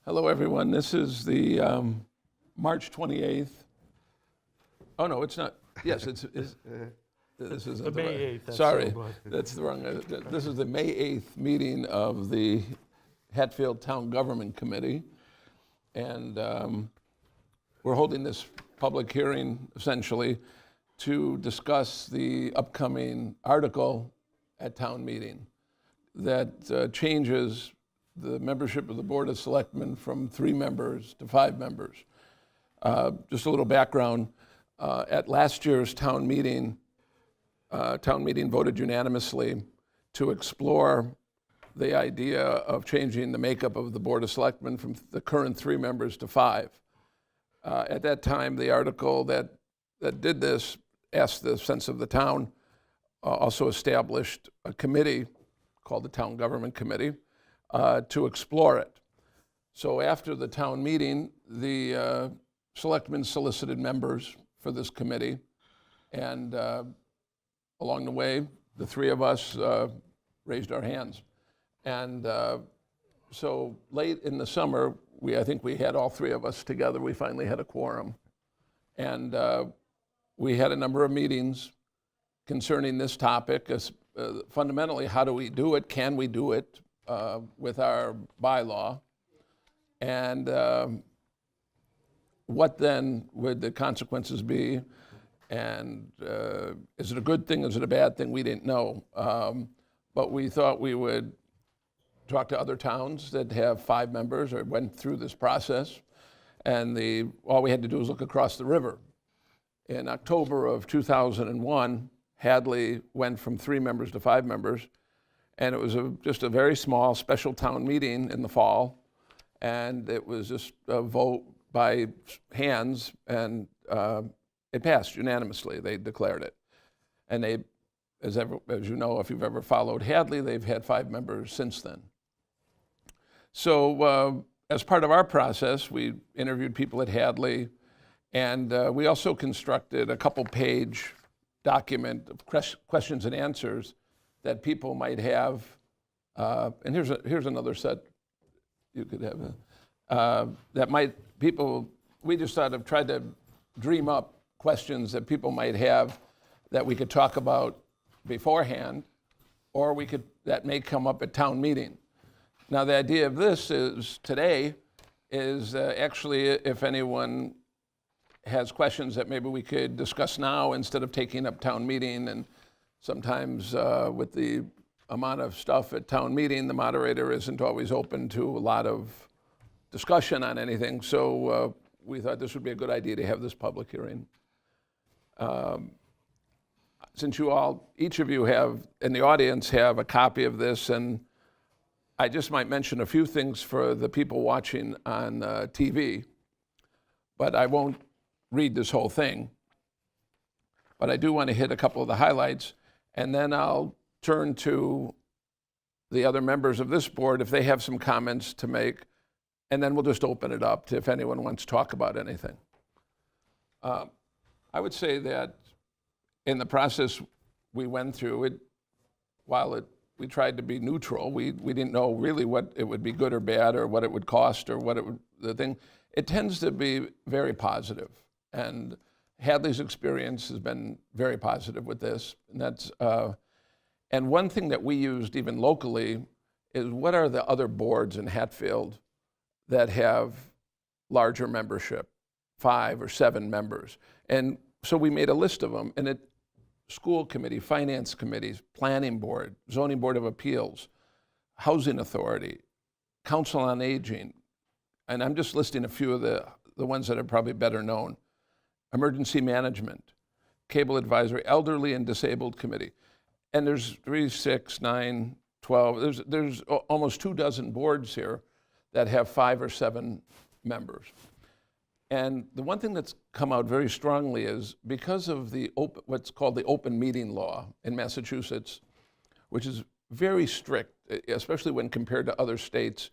Hello, everyone. This is the March 28th. Oh, no, it's not. Yes, this is The May 8th. Sorry, that's the wrong. This is the May 8th meeting of the Hatfield Town Government Committee. And we're holding this public hearing essentially to discuss the upcoming article at town meeting that changes the membership of the Board of Selectmen from 3 members to 5 members. Just a little background, at last year's town meeting voted unanimously to explore the idea of changing the makeup of the Board of Selectmen from the current 3 members to 5. At that time, the article that did this asked the sense of the town, also established a committee called the Town Government Committee to explore it. So after the town meeting, the selectmen solicited members for this committee, and along the way, the 3 of us raised our hands. And so late in the summer, I think we had all 3 of us together. We finally had a quorum. And we had a number of meetings concerning this topic. Fundamentally, how do we do it? Can we do it with our bylaw? And what then would the consequences be? And is it a good thing? Is it a bad thing? We didn't know. But we thought we would talk to other towns that have 5 members or went through this process. And all we had to do was look across the river. In October of 2001, Hadley went from 3 members to 5 members. And it was just a very small special town meeting in the fall. And it was just a vote by hands, and it passed unanimously. They declared it. And they, as you know, if you've ever followed Hadley, they've had 5 members since then. So as part of our process, we interviewed people at Hadley, and we also constructed a couple-page document of questions and answers that people might have. And here's another set you could have. We just sort of tried to dream up questions that people might have that we could talk about beforehand, or that may come up at town meeting. Now, the idea of this today is actually if anyone has questions that maybe we could discuss now instead of taking up town meeting. And sometimes with the amount of stuff at town meeting, the moderator isn't always open to a lot of discussion on anything. So we thought this would be a good idea to have this public hearing. Since each of you have, in the audience, have a copy of this, and I just might mention a few things for the people watching on TV, but I won't read this whole thing. But I do want to hit a couple of the highlights, and then I'll turn to the other members of this board if they have some comments to make, and then we'll just open it up to if anyone wants to talk about anything. I would say that in the process we went through it, we tried to be neutral. We didn't know really what it would be good or bad, or what it would cost, or what it tends to be very positive. And Hadley's experience has been very positive with this. And one thing that we used even locally is what are the other boards in Hatfield that have larger membership, 5 or 7 members. And so we made a list of them, and school committee, finance committees, planning board, zoning board of appeals, housing authority, council on aging, and I'm just listing a few of the ones that are probably better known, emergency management, cable advisory, elderly and disabled committee. And there's 3, 6, 9, 12, there's almost 24 boards here that have 5 or 7 members. And the one thing that's come out very strongly is because of what's called the open meeting law in Massachusetts, which is very strict, especially when compared to other states,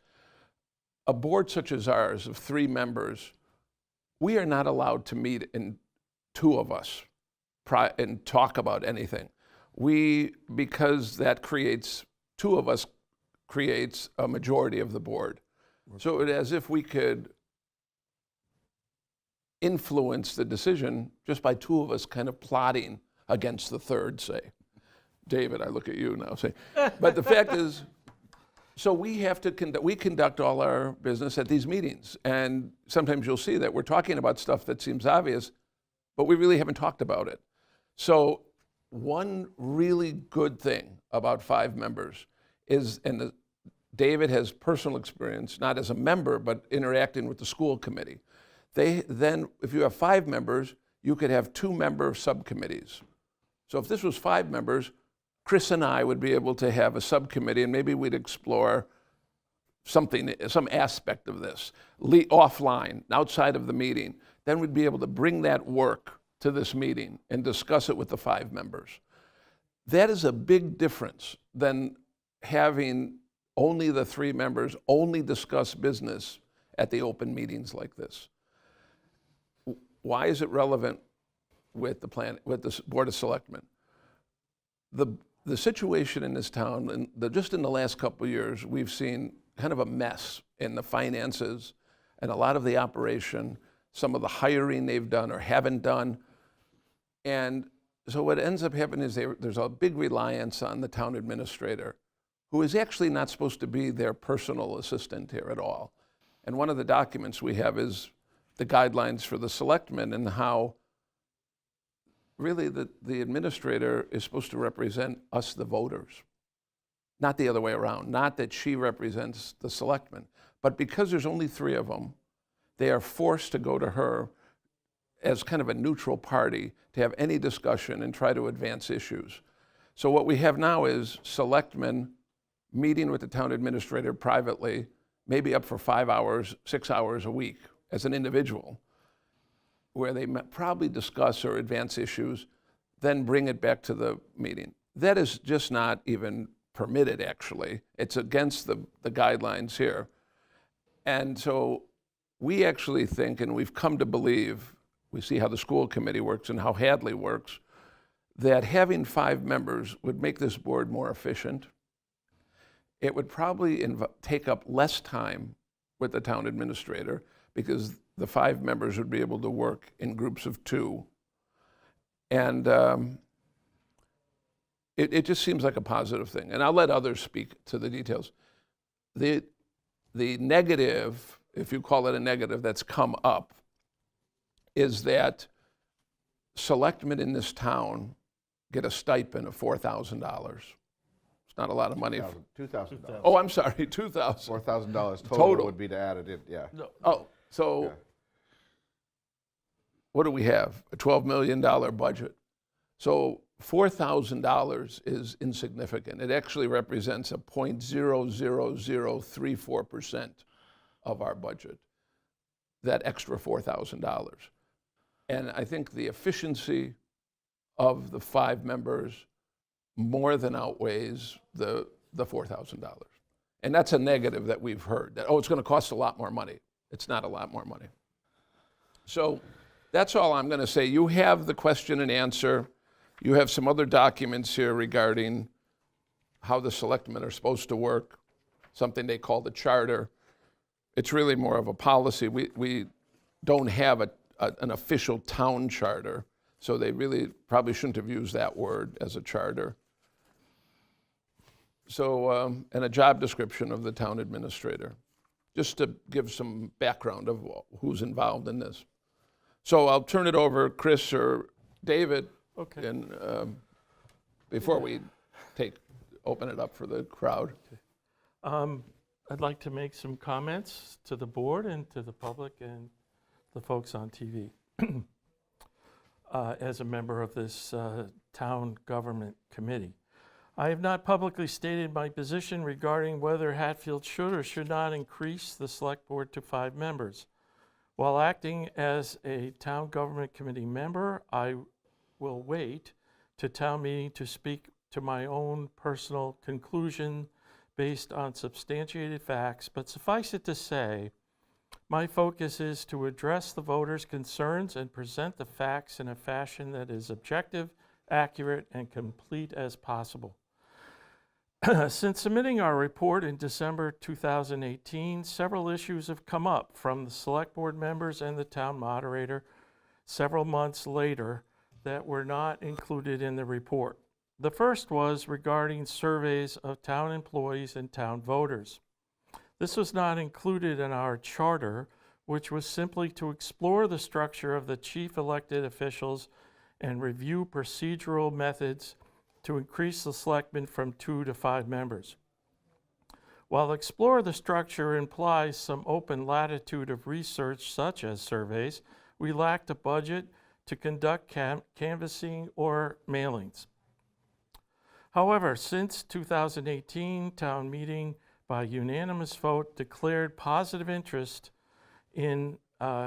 a board such as ours of 3 members, we are not allowed to meet in 2 of us and talk about anything. Because that creates, 2 of us creates a majority of the board. So it as if we could influence the decision just by two of us kind of plotting against the third, say. David, I look at you now, say. But the fact is, so we have to conduct all our business at these meetings. And sometimes you'll see that we're talking about stuff that seems obvious, but we really haven't talked about it. So one really good thing about 5 members is, and David has personal experience, not as a member, but interacting with the school committee. Then, if you have 5 members, you could have 2-member subcommittees. So if this was 5 members, Chris and I would be able to have a subcommittee, and maybe we'd explore something, some aspect of this, offline, outside of the meeting. Then we'd be able to bring that work to this meeting and discuss it with the 5 members. That is a big difference than having only the 3 members only discuss business at the open meetings like this. Why is it relevant with the Board of Selectmen? The situation in this town, and just in the last couple of years, we've seen kind of a mess in the finances and a lot of the operation, some of the hiring they've done or haven't done. And so what ends up happening is there's a big reliance on the town administrator, who is actually not supposed to be their personal assistant here at all. And one of the documents we have is the guidelines for the selectmen and how really the administrator is supposed to represent us, the voters, not the other way around. Not that she represents the selectmen, but because there's only 3 of them, they are forced to go to her as kind of a neutral party to have any discussion and try to advance issues. So what we have now is selectmen meeting with the town administrator privately, maybe up for 5 hours, 6 hours a week as an individual, where they probably discuss or advance issues, then bring it back to the meeting. That is just not even permitted, actually. It's against the guidelines here. And so we actually think, and we've come to believe, we see how the school committee works and how Hadley works, that having 5 members would make this board more efficient. It would probably take up less time with the town administrator, because the 5 members would be able to work in groups of 2. And it just seems like a positive thing. And I'll let others speak to the details. The negative, if you call it a negative, that's come up is that selectmen in this town get a stipend of $4,000. It's not a lot of money. $2,000. Oh, I'm sorry, $2,000. $4,000 total would be to add it in, yeah. No. Oh, so yeah. What do we have? A $12 million budget. So $4,000 is insignificant. It actually represents a 0.00034% of our budget, that extra $4,000. And I think the efficiency of the 5 members more than outweighs the $4,000. And that's a negative that we've heard, that, oh, it's going to cost a lot more money. It's not a lot more money. So that's all I'm going to say. You have the question and answer. You have some other documents here regarding how the selectmen are supposed to work, something they call the charter. It's really more of a policy. We don't have an official town charter, so they really probably shouldn't have used that word as a charter. So, and a job description of the town administrator, just to give some background of who's involved in this. So I'll turn it over, Chris or David, okay. And before we open it up for the crowd. I'd like to make some comments to the board and to the public and the folks on TV. As a member of this town government committee, I have not publicly stated my position regarding whether Hatfield should or should not increase the select board to 5 members. While acting as a town government committee member, I will wait to town meeting to speak to my own personal conclusion based on substantiated facts, but suffice it to say, my focus is to address the voters' concerns and present the facts in a fashion that is objective, accurate, and complete as possible. Since submitting our report in December 2018, several issues have come up from the select board members and the town moderator several months later that were not included in the report. The first was regarding surveys of town employees and town voters. This was not included in our charter, which was simply to explore the structure of the chief elected officials and review procedural methods to increase the selectmen from 2 to 5 members. While explore the structure implies some open latitude of research such as surveys, we lacked a budget to conduct canvassing or mailings. However, since 2018, town meeting by unanimous vote declared positive interest in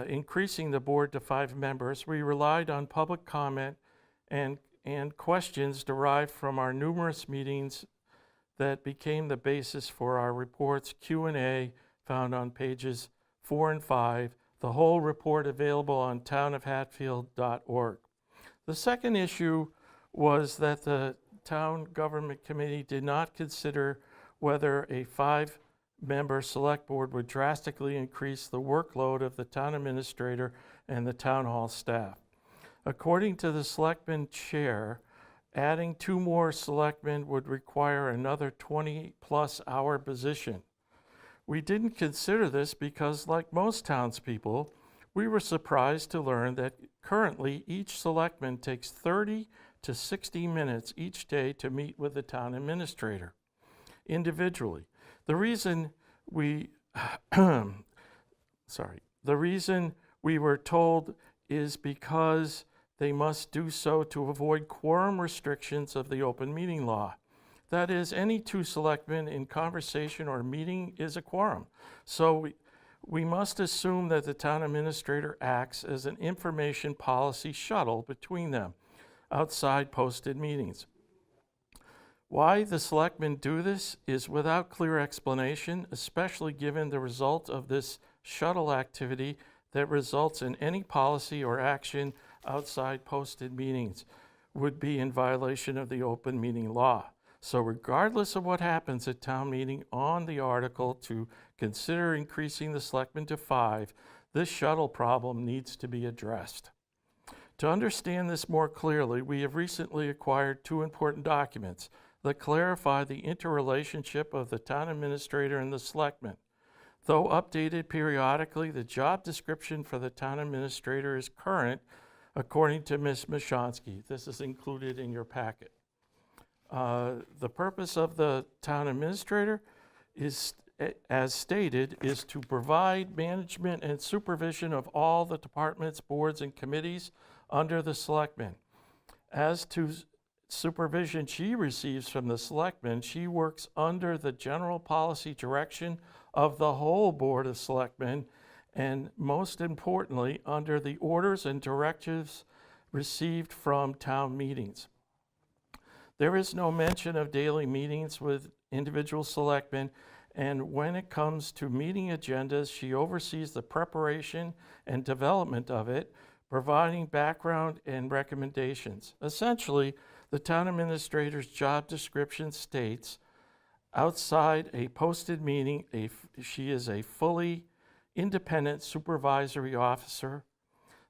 increasing the board to 5 members. We relied on public comment and questions derived from our numerous meetings that became the basis for our report's Q&A found on pages 4 and 5, the whole report available on townofhatfield.org. The second issue was that the Town Government Committee did not consider whether a 5-member select board would drastically increase the workload of the town administrator and the town hall staff. According to the selectman chair, adding 2 more selectmen would require another 20-plus hour position. We didn't consider this because, like most townspeople, we were surprised to learn that currently each selectman takes 30 to 60 minutes each day to meet with the town administrator individually. The reason we were told is because they must do so to avoid quorum restrictions of the open meeting law. That is, any 2 selectmen in conversation or meeting is a quorum. So we must assume that the town administrator acts as an information policy shuttle between them outside posted meetings. Why the selectmen do this is without clear explanation, especially given the result of this shuttle activity that results in any policy or action outside posted meetings would be in violation of the open meeting law. So regardless of what happens at town meeting on the article to consider increasing the selectmen to 5, this shuttle problem needs to be addressed. To understand this more clearly, we have recently acquired 2 important documents that clarify the interrelationship of the town administrator and the selectmen. Though updated periodically, the job description for the town administrator is current, according to Ms. Mashonsky. This is included in your packet. The purpose of the town administrator is, as stated, is to provide management and supervision of all the departments, boards, and committees under the selectmen. As to supervision she receives from the selectmen, she works under the general policy direction of the whole Board of Selectmen, and most importantly, under the orders and directives received from town meetings. There is no mention of daily meetings with individual selectmen, and when it comes to meeting agendas, she oversees the preparation and development of it, providing background and recommendations. Essentially, the town administrator's job description states, outside a posted meeting, she is a fully independent supervisory officer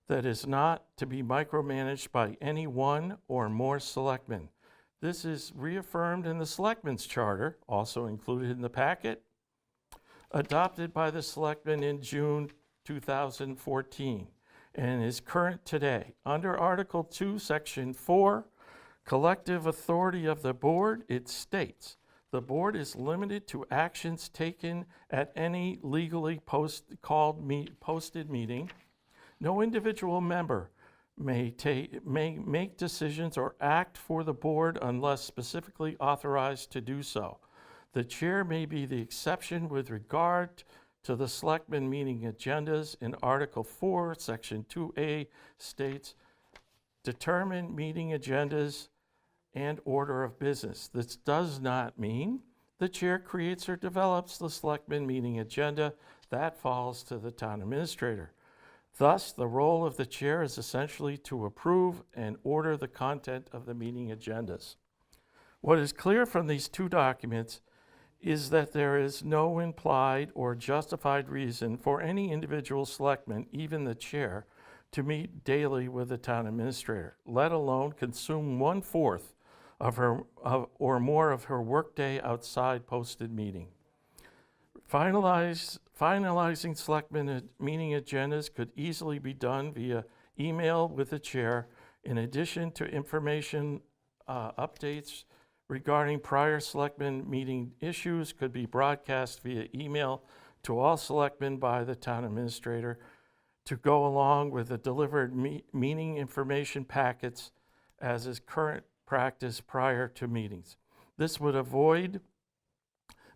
that is not to be micromanaged by any 1 or more selectmen. This is reaffirmed in the Selectmen's Charter, also included in the packet, adopted by the Selectmen in June 2014, and is current today. Under Article 2, Section 4, Collective Authority of the Board, it states, the board is limited to actions taken at any legally posted meeting. No individual member may make decisions or act for the board unless specifically authorized to do so. The chair may be the exception with regard to the selectmen meeting agendas. In Article 4, Section 2A states, determine meeting agendas and order of business. This does not mean the chair creates or develops the selectmen meeting agenda. That falls to the town administrator. Thus, the role of the chair is essentially to approve and order the content of the meeting agendas. What is clear from these two documents is that there is no implied or justified reason for any individual selectman, even the chair, to meet daily with the town administrator, let alone consume 1/4 of her or more of her workday outside posted meeting. Finalizing selectmen meeting agendas could easily be done via email with the chair, in addition to information updates regarding prior selectmen meeting issues could be broadcast via email to all selectmen by the town administrator to go along with the delivered meeting information packets as is current practice prior to meetings. This would avoid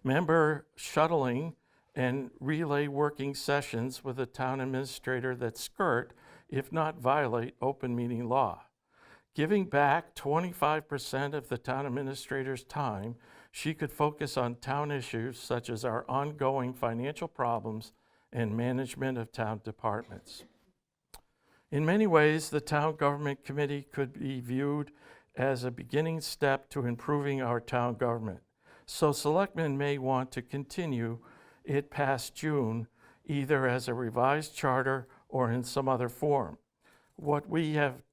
member shuttling and relay working sessions with the town administrator that skirt, if not violate, open meeting law. Giving back 25% of the town administrator's time, she could focus on town issues such as our ongoing financial problems and management of town departments. In many ways, the Town Government Committee could be viewed as a beginning step to improving our town government. So selectmen may want to continue it past June, either as a revised charter or in some other form. What we have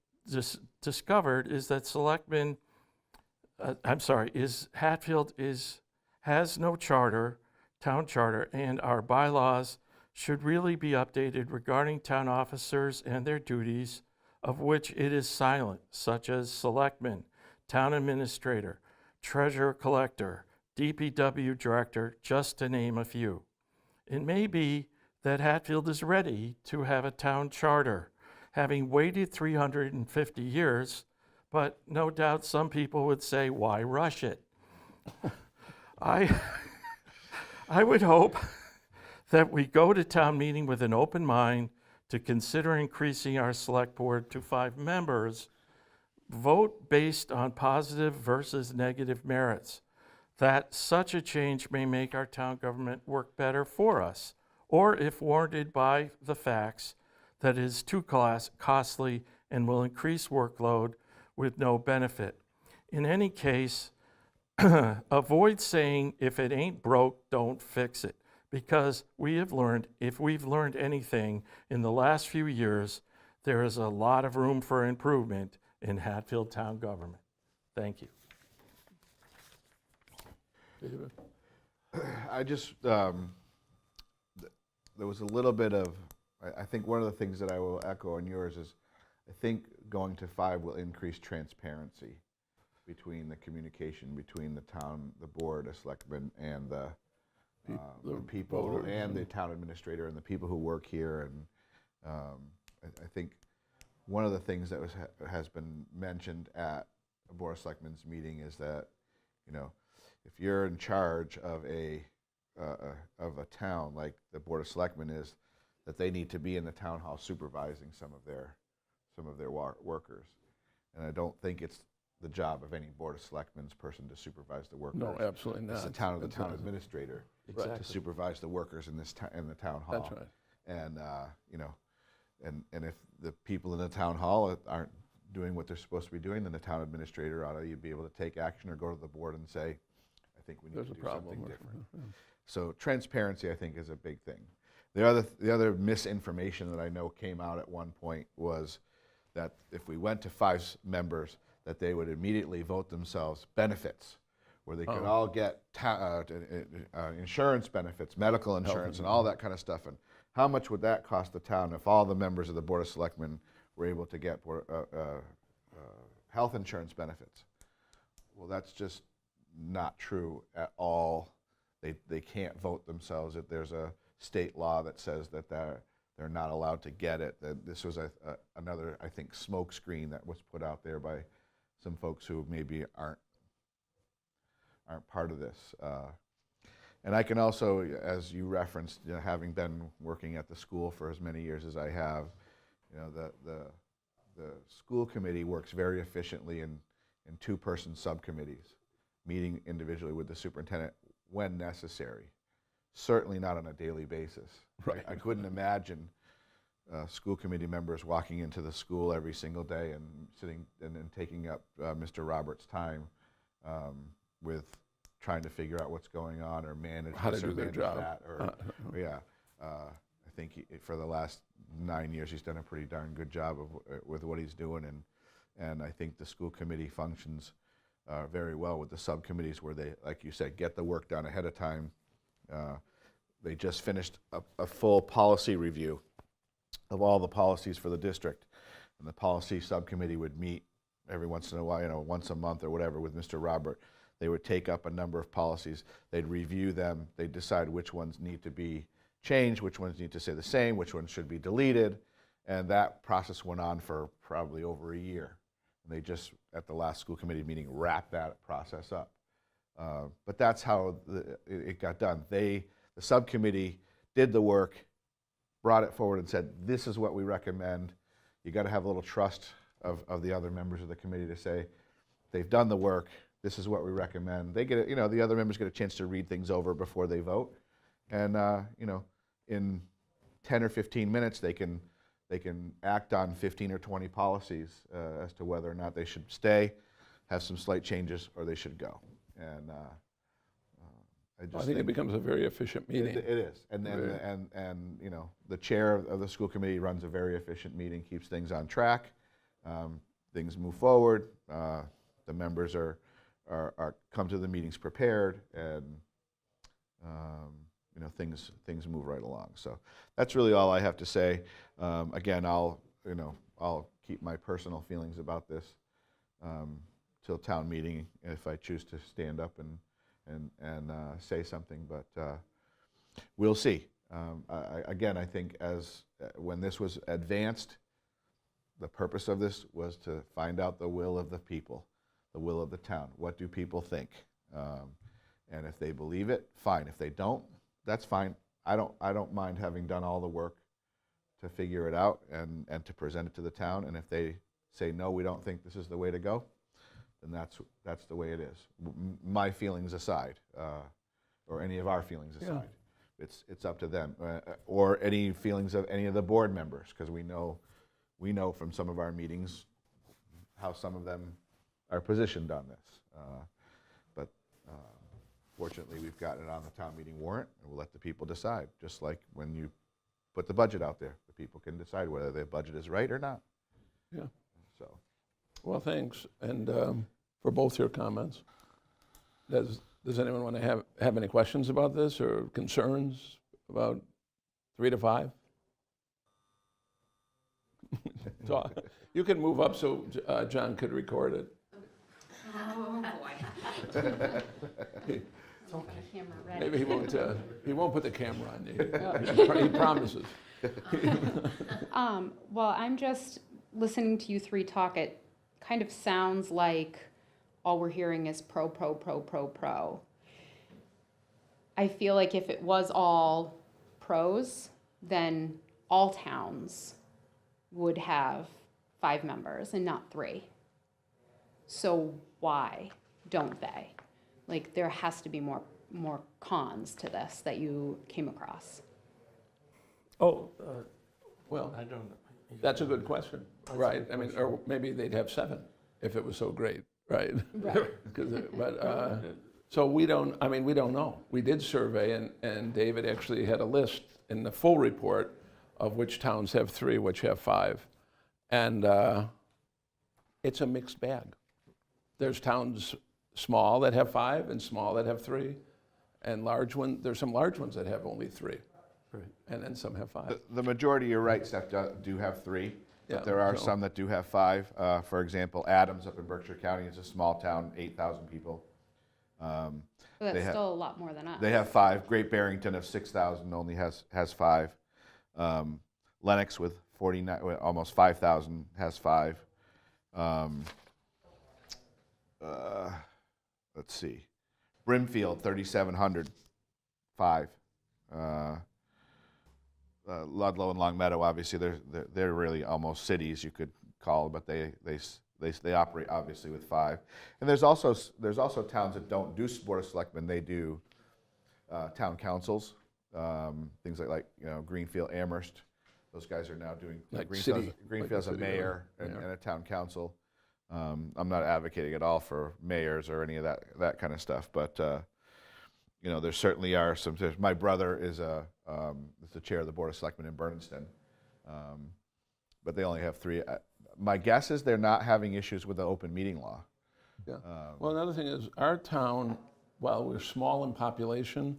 discovered is that Hatfield has no charter, town charter, and our bylaws should really be updated regarding town officers and their duties, of which it is silent, such as selectmen, town administrator, treasurer collector, DPW director, just to name a few. It may be that Hatfield is ready to have a town charter, having waited 350 years, but no doubt some people would say, why rush it? I would hope that we go to town meeting with an open mind to consider increasing our select board to 5 members, vote based on positive versus negative merits, that such a change may make our town government work better for us, or if warranted by the facts, that it is too costly and will increase workload with no benefit. In any case, avoid saying, if it ain't broke, don't fix it. Because we have learned, if we've learned anything in the last few years, there is a lot of room for improvement in Hatfield town government. Thank you. David? I just, there was a little bit of, I think one of the things that I will echo on yours is, I think going to 5 will increase transparency between the communication between the town, the board of selectmen, and the people voters and the town administrator and the people who work here. And I think one of the things that has been mentioned at a board of selectmen's meeting is that, you know, if you're in charge of a town like the board of selectmen is, that they need to be in the town hall supervising some of their workers. And I don't think it's the job of any board of selectmen's person to supervise the workers. No, absolutely not. It's the town administrator Exactly. to supervise the workers in the town hall. That's right. And you know, and if the people in the town hall aren't doing what they're supposed to be doing, then the town administrator ought to be able to take action or go to the board and say, I think we need There's to a do problem. something different. So transparency, I think, is a big thing. The other misinformation that I know came out at one point was that if we went to 5 members, that they would immediately vote themselves benefits, where they could all get insurance benefits, medical insurance, and all that kind of stuff. And how much would that cost the town if all the members of the Board of Selectmen were able to get health insurance benefits? Well, that's just not true at all. They can't vote themselves. There's a state law that says that they're not allowed to get it. That this was another, I think, smoke screen that was put out there by some folks who maybe aren't part of this. And I can also, as you referenced, you know, having been working at the school for as many years as I have, you know, the school committee works very efficiently in 2-person subcommittees, meeting individually with the superintendent when necessary. Certainly not on a daily basis. Right. I couldn't imagine school committee members walking into the school every single day and sitting and taking up Mr. Roberts' time with trying to figure out what's going on or manage How to this or do their manage job. that. I think for the last 9 years he's done a pretty darn good job with what he's doing, and I think the school committee functions very well with the subcommittees where they, like you said, get the work done ahead of time. They just finished a full policy review of all the policies for the district, and the policy subcommittee would meet every once in a while, once a month or whatever, with Mr. Robert. They would take up a number of policies, they'd review them, they'd decide which ones need to be changed, which ones need to stay the same, which ones should be deleted, and that process went on for probably over a year. And they just, at the last school committee meeting, wrapped that process up. But that's how it got done. The subcommittee did the work, brought it forward and said, this is what we recommend. You got to have a little trust of the other members of the committee to say, they've done the work, this is what we recommend. They get it, the other members get a chance to read things over before they vote. And, in 10 or 15 minutes, they can act on 15 or 20 policies as to whether or not they should stay, have some slight changes, or they should go. And I just think it becomes a very efficient meeting. it is. And the chair of the school committee runs a very efficient meeting, keeps things on track. Things move forward. The members are come to the meetings prepared, and things move right along. So that's really all I have to say. Again, I'll keep my personal feelings about this till town meeting if I choose to stand up and say something. But we'll see. I think when this was advanced, the purpose of this was to find out the will of the people, the will of the town. What do people think? And if they believe it, fine. If they don't, that's fine. I don't mind having done all the work to figure it out and to present it to the town. And if they say, no, we don't think this is the way to go, then that's the way it is. My feelings aside, or any of our feelings aside. Yeah. It's up to them. Or any feelings of any of the board members, because we know from some of our meetings how some of them are positioned on this. But fortunately, we've gotten it on the town meeting warrant, and we'll let the people decide, just like when you put the budget out there. The people can decide whether their budget is right or not. Yeah. So. Well, thanks, and for both your comments. Does anyone want to have any questions about this or concerns about 3 to 5? So you can move up so John could record it. Oh, boy. Maybe he won't put the camera on you. He promises. Well, I'm just listening to you three talk. It kind of sounds like all we're hearing is pro, pro, pro, pro, pro. I feel like if it was all pros, then all towns would have 5 members and not 3. So why don't they? Like, there has to be more cons to this that you came across. Well, I don't know. that's a good question, right? I mean, or maybe they'd have 7 if it was so great, right? Right. So we don't know. We did survey, and David actually had a list in the full report of which towns have 3, which have 5. And it's a mixed bag. There's towns small that have 5 and small that have 3. And there's some large ones that have only 3. Right. And then some have 5. The majority, you're right, Steph, do have 3. Yeah, But there are so- some that do have 5. For example, Adams up in Berkshire County is a small town, 8,000 people. But that's They ha- still a lot more than us. They have 5. Great Barrington of 6,000 only has 5. Lennox with 49, almost 5,000 has 5. Let's see, Brimfield 3,700, 5. Ludlow and Longmeadow, obviously they're really almost cities you could call, but they operate obviously with 5. And there's also towns that don't do board of selectmen. They do town councils, things like Greenfield, Amherst. Those guys are now doing Like Greenfield's city, Greenfield's like a the city mayor government, and a town council. I'm not advocating at all for mayors or any of that kind of stuff, but you know, there certainly are some. My brother is the chair of the Board of Selectmen in Berniston, but they only have 3. My guess is they're not having issues with the open meeting law. Yeah. Well, another thing is, our town, while we're small in population,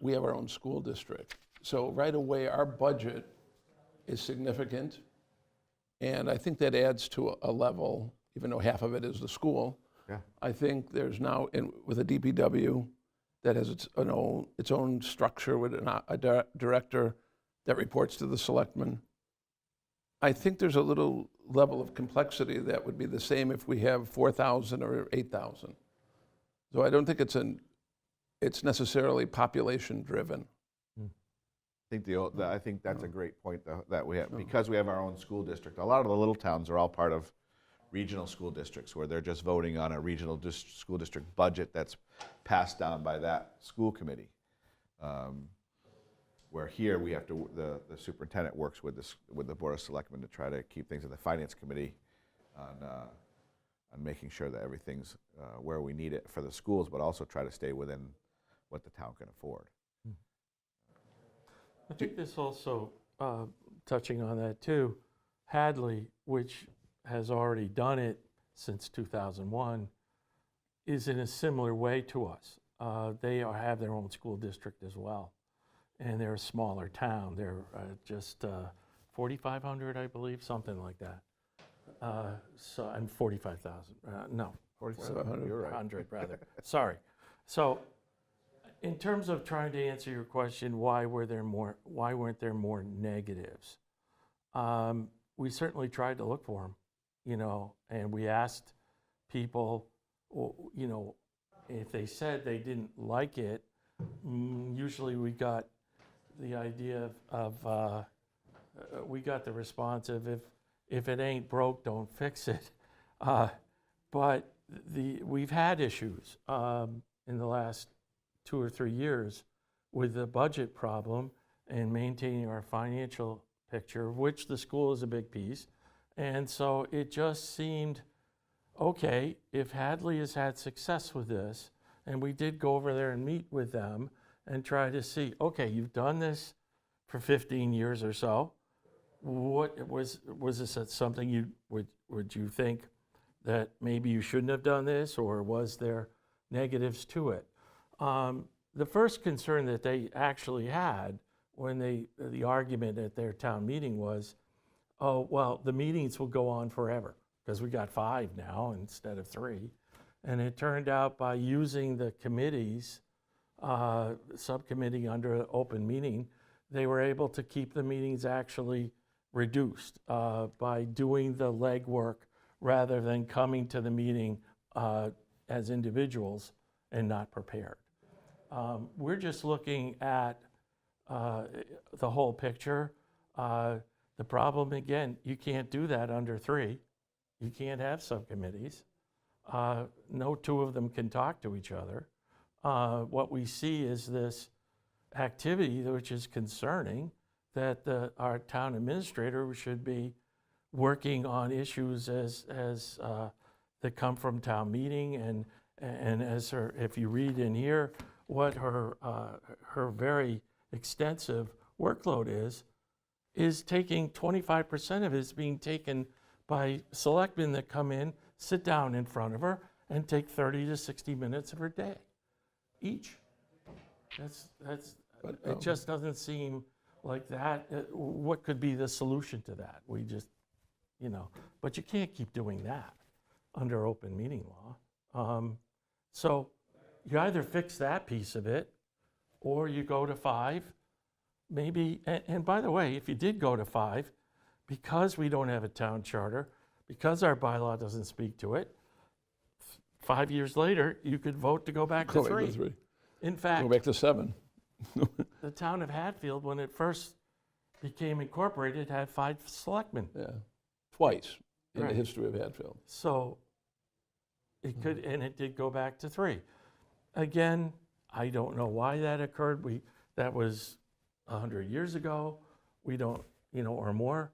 we have our own school district. So right away, our budget is significant, and I think that adds to a level, even though half of it is the school. Yeah. I think there's now, with a DPW that has its own structure with a director that reports to the selectmen. I think there's a little level of complexity that would be the same if we have 4,000 or 8,000. So I don't think it's necessarily population driven. I think that's a great point that we have, because we have our own school district. A lot of the little towns are all part of regional school districts where they're just voting on a regional school district budget that's passed down by that school committee. Where here we have to, the superintendent works with the Board of Selectmen to try to keep things in the Finance Committee on making sure that everything's where we need it for the schools, but also try to stay within what the town can afford. I think this also, touching on that too, Hadley, which has already done it since 2001, is in a similar way to us. They have their own school district as well, and they're a smaller town. They're just 4,500, I believe, something like that. And 45,000. No, 4,700. You're right. 100 rather. Sorry. So, in terms of trying to answer your question, why weren't there more negatives? We certainly tried to look for them, you know, and we asked people, you know, if they said they didn't like it, usually we got the idea of we got the response of if it ain't broke, don't fix it. But we've had issues in the last 2 or 3 years with the budget problem and maintaining our financial picture, of which the school is a big piece. And so it just seemed, okay, if Hadley has had success with this, and we did go over there and meet with them and try to see, okay, you've done this for 15 years or so. What was this something you would you think that maybe you shouldn't have done this, or was there negatives to it? The first concern that they actually had when the argument at their town meeting was, oh, well, the meetings will go on forever because we got 5 now instead of 3. And it turned out by using the committees, subcommittee under open meeting, they were able to keep the meetings actually reduced by doing the legwork rather than coming to the meeting as individuals and not prepared. We're just looking at the whole picture. The problem, again, you can't do that under 3. You can't have subcommittees. No 2 of them can talk to each other. What we see is this activity, which is concerning, that our town administrator should be working on issues as that come from town meeting, and as her, if you read in here, what her very extensive workload is taking 25% of it is being taken by selectmen that come in, sit down in front of her, and take 30 to 60 minutes of her day each. It just doesn't seem like that. What could be the solution to that? We just, you know, but you can't keep doing that under open meeting law. So you either fix that piece of it, or you go to 5, maybe. And by the way, if you did go to 5, because we don't have a town charter, because our bylaw doesn't speak to it, 5 years later, you could vote to go back to 3. Go back to 3. In fact, Go back to 7. the town of Hatfield, when it first became incorporated, had 5 selectmen. Yeah, twice in Right. the history of Hatfield. So it could, and it did go back to 3. Again, I don't know why that occurred. That was 100 years ago. We don't, you know, or more.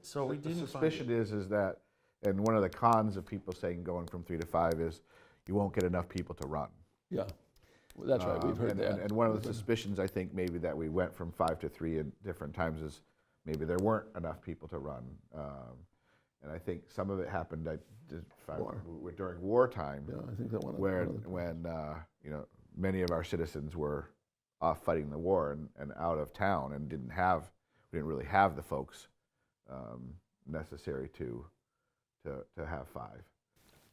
So we The didn't find suspicion is that, and one of the cons of people saying going from 3 to 5 is you won't get enough people to run. Yeah, well, that's right, we've heard and, that. and one of the suspicions I think maybe that we went from 5 to 3 at different times is maybe there weren't enough people to run. And I think some of it happened during wartime, Yeah, I think that when you know, many of our citizens were off fighting the war and out of town and didn't really have the folks necessary to have 5.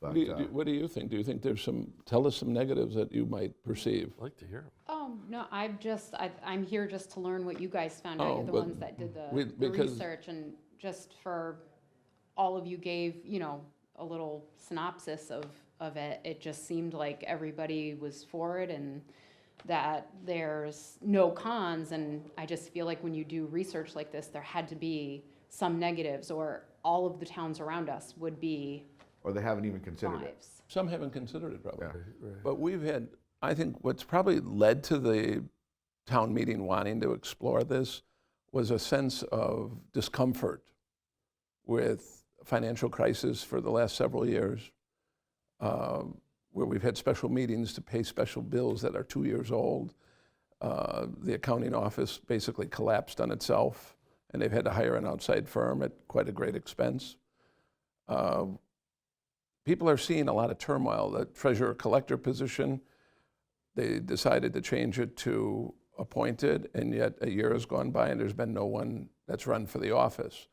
But What do you think? Do you think there's tell us some negatives that you might perceive? I'd like to hear them. Oh, no, I'm here just to learn what you guys found out. Oh, You're the but ones that did the because- research, and just for, all of you gave, you know, a little synopsis of it. It just seemed like everybody was for it and that there's no cons, and I just feel like when you do research like this, there had to be some negatives, or all of the towns around us would be or they haven't even considered it. 5s. Some haven't considered it probably. Yeah. But we've had, I think what's probably led to the town meeting wanting to explore this was a sense of discomfort with financial crisis for the last several years, where we've had special meetings to pay special bills that are 2 years old. The accounting office basically collapsed on itself, and they've had to hire an outside firm at quite a great expense. People are seeing a lot of turmoil. The treasurer-collector position, they decided to change it to appointed, and yet a year has gone by and there's been no one that's run for the office.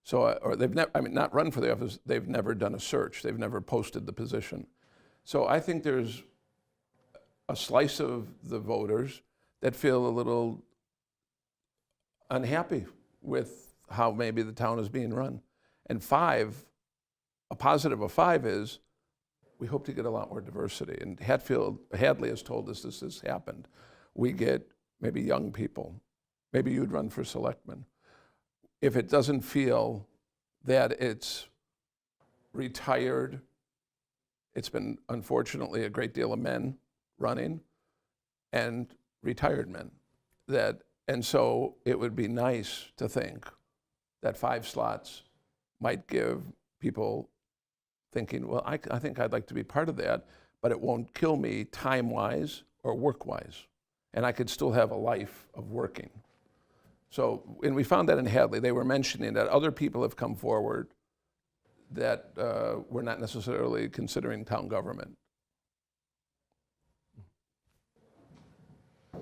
So, or they've never, I mean, not run for the office, they've never done a search. They've never posted the position. So I think there's a slice of the voters that feel a little unhappy with how maybe the town is being run. And 5, a positive of 5 is we hope to get a lot more diversity. And Hadley has told us this has happened. We get maybe young people. Maybe you'd run for selectman. If it doesn't feel that it's retired, it's been unfortunately a great deal of men running and retired men. And so it would be nice to think that 5 slots might give people thinking, well, I think I'd like to be part of that, but it won't kill me time-wise or work-wise. And I could still have a life of working. So, and we found that in Hadley. They were mentioning that other people have come forward that were not necessarily considering town government. I'm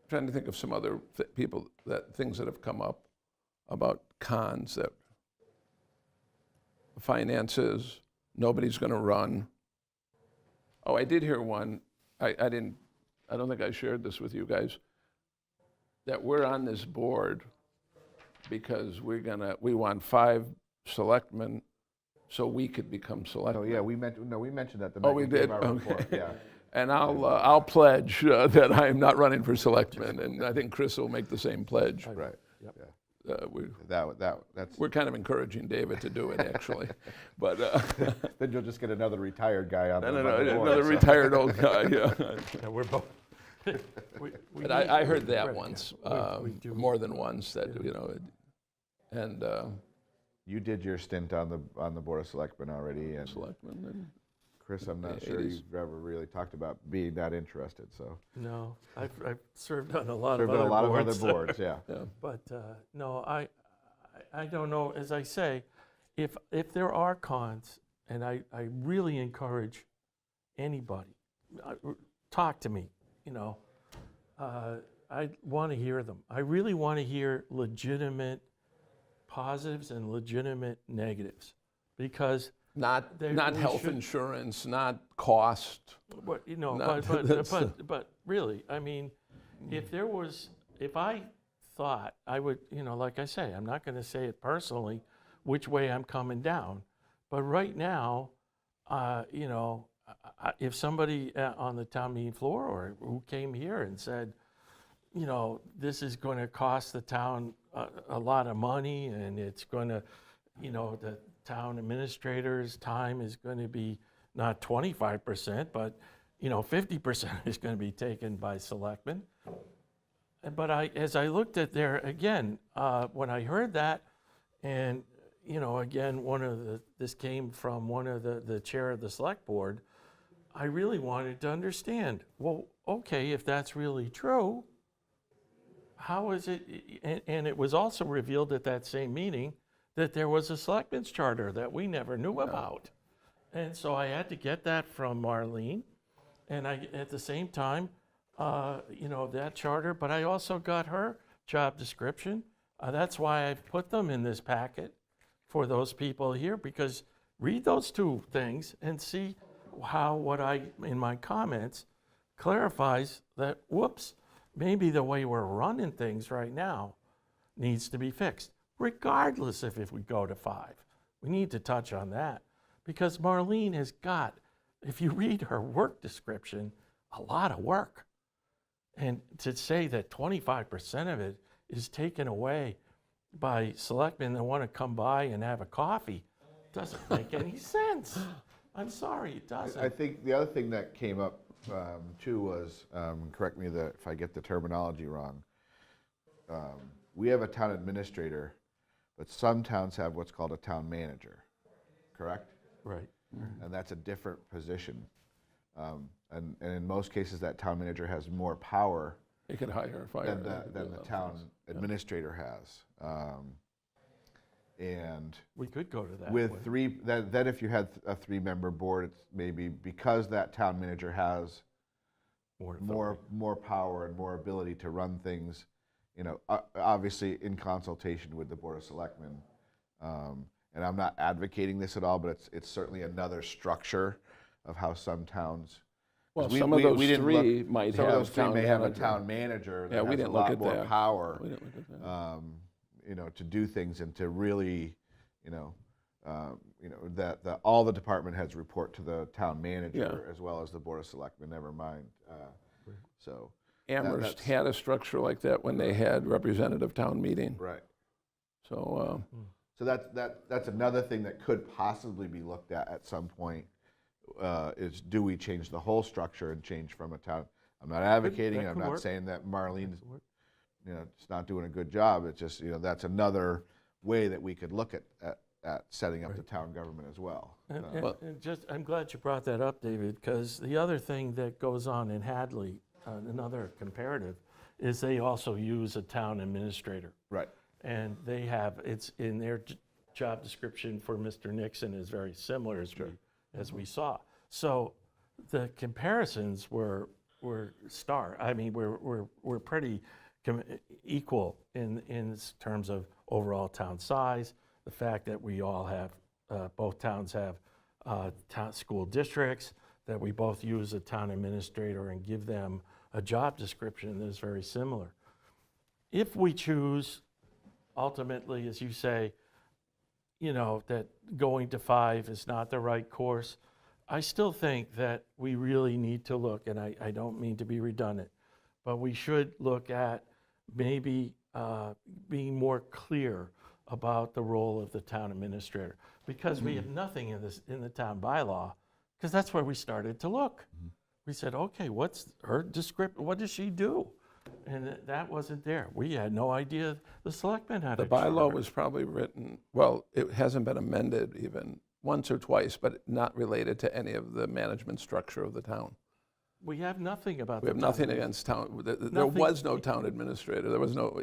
trying to think of some other things that have come up about cons, that finances, nobody's going to run. Oh, I did hear one. I don't think I shared this with you guys, that we're on this board because we want 5 selectmen so we could become selectmen. Oh yeah, we mentioned that the Oh, night we we gave did? our Okay. report. Yeah. And I'll pledge that I am not running for selectman, and I think Chris will make the same pledge. Right. Yep. Yeah. We're kind of encouraging David to do it, actually. But Then you'll just get another retired guy on the board. another so. retared old guy, yeah. Yeah, we're both. But I heard that once, We do. more than once, that, you know, and You did your stint on the Board of Selectmen already, and selectmen, and Chris, I'm not the sure 80s. you've ever really talked about being that interested. So No, I've served on a lot served of on other a lot boards. of other boards. Yeah. yeah. But no, I don't know. As I say, if there are cons, and I really encourage anybody, talk to me. You know, I want to hear them. I really want to hear legitimate positives and legitimate negatives, because Not we health should- insurance, not cost. But, you know, No, but really, I mean, if I thought I would, you know, like I say, I'm not going to say it personally, which way I'm coming down, but right now, you know, if somebody on the town meeting floor or who came here and said, you know, this is going to cost the town a lot of money, and it's going to, you know, the town administrator's time is going to be not 25%, but, you know, 50% is going to be taken by selectmen. But as I looked at there, again, when I heard that, and, you know, again, this came from one of the chair of the select board, I really wanted to understand, well, okay, if that's really true, how is it, and it was also revealed at that same meeting that there was a selectmen's charter that we never knew about. And so I had to get that from Marlene, and at the same time, you know, that charter, but I also got her job description. That's why I've put them in this packet for those people here, because read those two things and see how what I, in my comments, clarifies that, whoops, maybe the way we're running things right now needs to be fixed, regardless of if we go to 5. We need to touch on that, because Marlene has got, if you read her work description, a lot of work. And to say that 25% of it is taken away by selectmen that want to come by and have a coffee doesn't make any sense. I'm sorry, it doesn't. I think the other thing that came up too was, correct me if I get the terminology wrong, we have a town administrator, but some towns have what's called a town manager, correct? Right. And that's a different position. And in most cases, that town manager has more power They could hire or fire. than the town administrator has. And We could go to that. with way. 3, then if you had a 3-member board, it's maybe because that town manager has more power and more ability to run things, you know, obviously in consultation with the Board of Selectmen. And I'm not advocating this at all, but it's certainly another structure of how some towns. Well, 'cause some of those didn't 3 look- might some of have those 3 town may have a manager. town manager Yeah, that we has a didn't look lot at more that. power, We didn't look at that. you know, to do things and to really, that all the department heads report to the town manager as well as the Board of Selectmen, never mind. So. Amherst that's- had a structure like that when they had representative town meeting. Right. So, So that's another thing that could possibly be looked at some point, is do we change the whole structure and change from a town? I'm not advocating, that I'm could not work. saying that Marlene's, just not doing a good job. It's just, that's another way that we could look at setting up the town government as well. And just, I'm glad you brought that up, David, because the other thing that goes on in Hadley, another comparative, is they also use a town administrator. Right. And they have, it's in their job description for Mr. Nixon is very similar as we saw. So the comparisons were we're pretty equal in terms of overall town size, the fact that we all have, both towns have school districts, that we both use a town administrator and give them a job description that is very similar. If we choose, ultimately, as you say, that going to 5 is not the right course, I still think that we really need to look, and I don't mean to be redundant, but we should look at maybe being more clear about the role of the town administrator, because we have nothing in the town bylaw, because that's where we started to look. We said, okay, what's her description? What does she do? And that wasn't there. We had no idea the selectmen had the a bylaw charter. was probably written, well, it hasn't been amended even once or twice, but not related to any of the management structure of the town. We have nothing about We the have town. nothing against town, there Nothing. was no town administrator, there was no,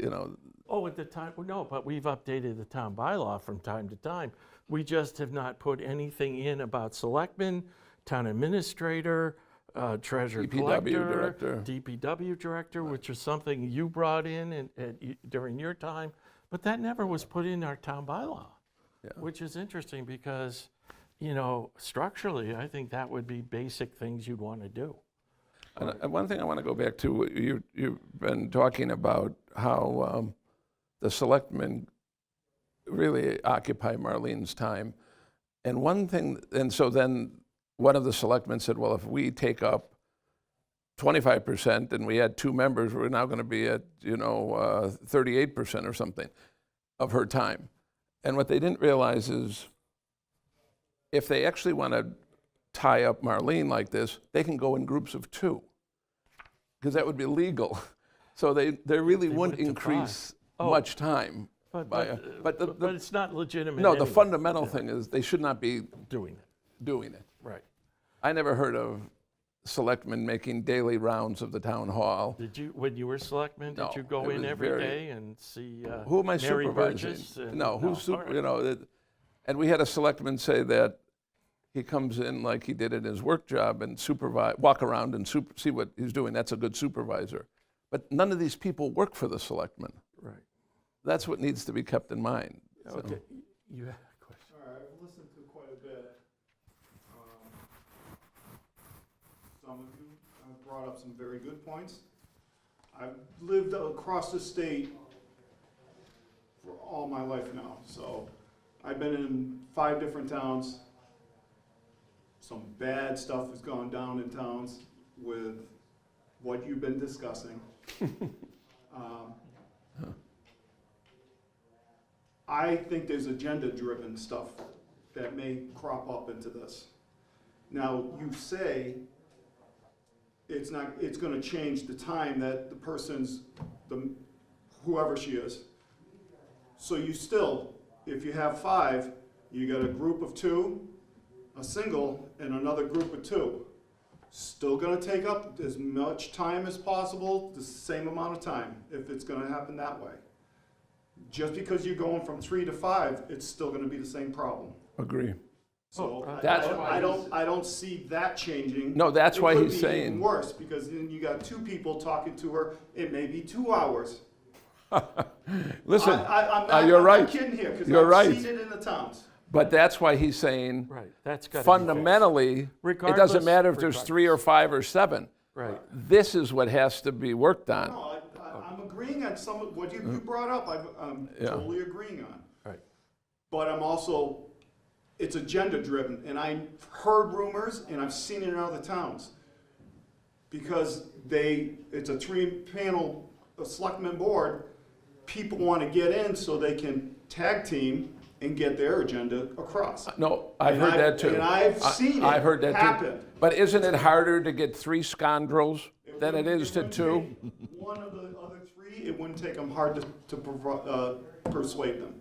Oh, at the time, no, but we've updated the town bylaw from time to time. We just have not put anything in about selectmen, town administrator, treasurer DPW collector, director. DPW director, which is something you brought in during your time, but that never was put in our town bylaw, which is interesting because, structurally, I think that would be basic things you'd want to do. And one thing I want to go back to, you've been talking about how the selectmen really occupy Marlene's time. And one thing, and so then one of the selectmen said, well, if we take up 25% and we add 2 members, we're now going to be at, 38% or something of her time. And what they didn't realize is if they actually want to tie up Marlene like this, they can go in groups of 2, because that would be legal. So they really They wouldn't went to 5. increase Oh. much time. But, by but, the- but it's not legitimate No, the anyway. fundamental thing is they should not be Doing it, doing it. right. I never heard of selectmen making daily rounds of the town hall. Did you, when you were selectman, No, did you go it in was every very- day and see Who am I Mary supervising? Burgess? and- No, who's, all right. you know, and we had a selectman say that he comes in like he did in his work job and walk around and see what he's doing. That's a good supervisor. But none of these people work for the selectmen. Right. That's what needs to be kept in mind. So- Okay, you have a question? All right, I've listened to quite a bit. Some of you have brought up some very good points. I've lived across the state for all my life now, so I've been in 5 different towns. Some bad stuff has gone down in towns with what you've been discussing. I think there's agenda-driven stuff that may crop up into this. Now, you say it's gonna change the time that the person's, whoever she is. So you still, if you have 5, you got a group of 2, a single, and another group of 2. Still gonna take up as much time as possible, the same amount of time, if it's gonna happen that way. Just because you're going from 3 to 5, it's still gonna be the same problem. Agree. So That's I don't see that changing. No, that's why he's It could be saying- even worse, because then you got 2 people talking to her, it may be 2 hours. Listen, I'm you're right. not kidding here, because You're I've right. seen it in the towns. But that's why he's saying Right, that's got to be fundamentally, it Regardless- doesn't matter if there's 3 or 5 or 7. Right. This is what has to be worked on. No, I'm agreeing on some of what you brought up, I'm Yeah. totally agreeing on. Right. But I'm also, it's agenda-driven, and I've heard rumors, and I've seen it in other towns. Because it's a 3-panel selectmen board, people want to get in so they can tag team and get their agenda across. No, I've And heard that too. and I've seen I've it heard that too. happen. But isn't it harder to get 3 scoundrels than it is to wouldn't 2? take one of the other 3, it wouldn't take them hard to persuade them.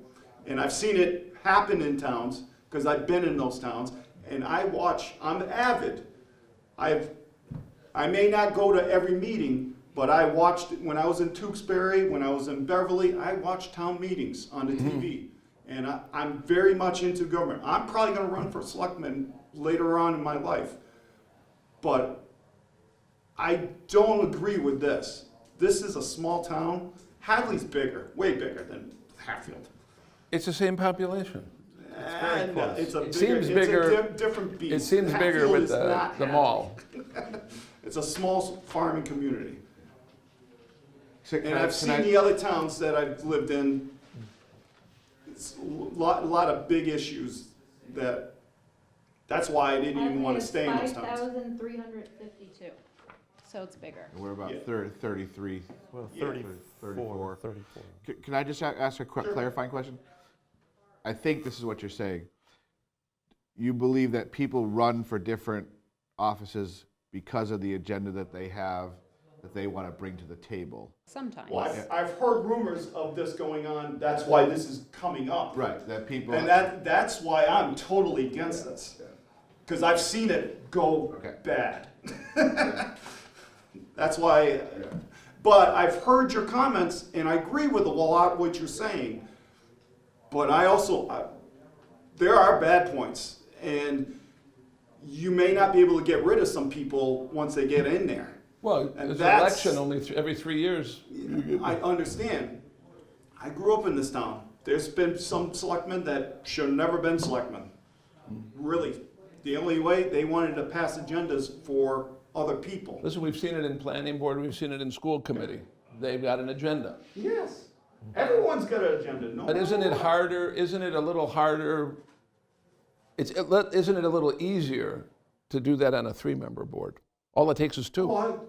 And I've seen it happen in towns, because I've been in those towns, and I'm avid. I may not go to every meeting, but I watched, when I was in Tewksbury, when I was in Beverly, I watched town meetings on the TV. And I'm very much into government. I'm probably gonna run for selectman later on in my life. But I don't agree with this. This is a small town. Hadley's bigger, way bigger than Hatfield. It's the same population. And it's a It seems it's a bigger- different beast. It seems bigger Hatfield with is not the Hadley. mall. It's a small farming community. So And I've seen the other towns that I've lived in, it's a lot of big issues that's why I didn't even want to stay in those towns. 5,352, so it's bigger. We're about Yeah. 33. Well, Yeah. 34. Can I just ask a quick clarifying question? I think this is what you're saying. You believe that people run for different offices because of the agenda that they have, that they want to bring to the table. Sometimes. Well, I've heard rumors of this going on, that's why this is coming up. Right, that people. And that's why I'm totally against this. Because I've seen it go Okay. bad. That's why, but I've heard your comments, and I agree with a lot of what you're saying. But I also, there are bad points, and you may not be able to get rid of some people once they get in there. Well, And there's an that's- election only every 3 years. I understand. I grew up in this town. There's been some selectmen that should have never been selectmen. Really. The only way, they wanted to pass agendas for other people. Listen, we've seen it in planning board, we've seen it in school committee. They've got an agenda. Yes. Everyone's got an agenda, no But isn't matter it what. harder, isn't it a little harder, isn't it a little easier to do that on a 3-member board? All it takes is 2. Well,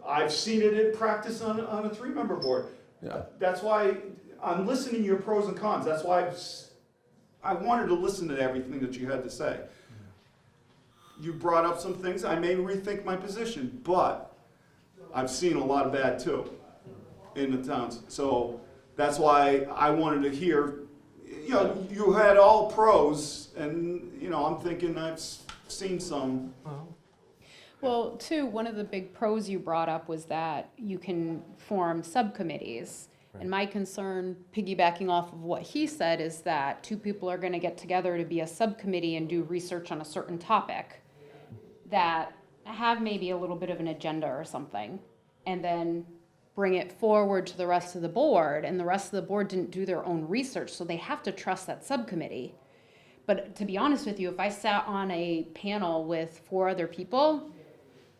I've seen it in practice on a 3-member board. Yeah. That's why I'm listening to your pros and cons. That's why I wanted to listen to everything that you had to say. You brought up some things, I may rethink my position, but I've seen a lot of bad too in the towns. So that's why I wanted to hear, you know, you had all pros, and, you know, I'm thinking I've seen some. Well, too, one of the big pros you brought up was that you can form subcommittees. And my concern, piggybacking off of what he said, is that two people are gonna get together to be a subcommittee and do research on a certain topic that have maybe a little bit of an agenda or something, and then bring it forward to the rest of the board, and the rest of the board didn't do their own research, so they have to trust that subcommittee. But to be honest with you, if I sat on a panel with 4 other people,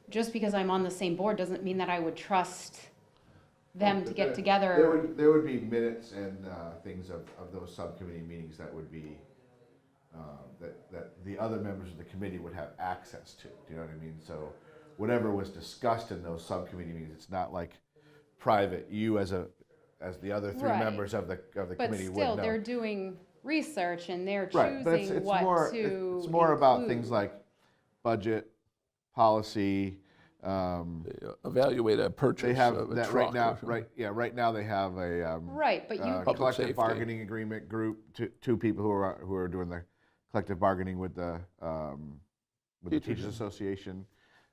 just because I'm on the same board doesn't mean that I would trust them to get together. There would be minutes and things of those subcommittee meetings that would be, that the other members of the committee would have access to. Do you know what I mean? So whatever was discussed in those subcommittee meetings, it's not like private. You as the other 3 Right. members of the But committee would still, know. they're doing research and they're Right, but choosing it's what more, to it's more about include. things like budget, policy. Evaluate a They purchase have of a that truck. right now. or something. Right now they have a Right, but you, Public collective safety. bargaining agreement group. Two people who are doing the collective bargaining with the Teachers Association.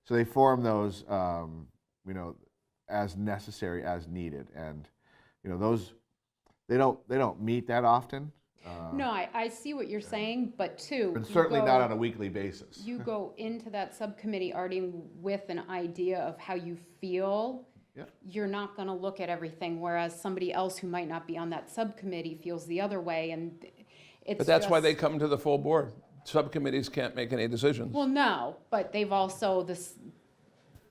So they form those, you know, as necessary as needed, and you know those they don't meet that often. no, I see what you're saying, but two, And you certainly not go- on a weekly basis. You go into that subcommittee already with an idea of how you feel. Yeah. You're not gonna look at everything, whereas somebody else who might not be on that subcommittee feels the other way, and it's But that's why they just- come to the full board. Subcommittees can't make any decisions. Well, no, but they've also,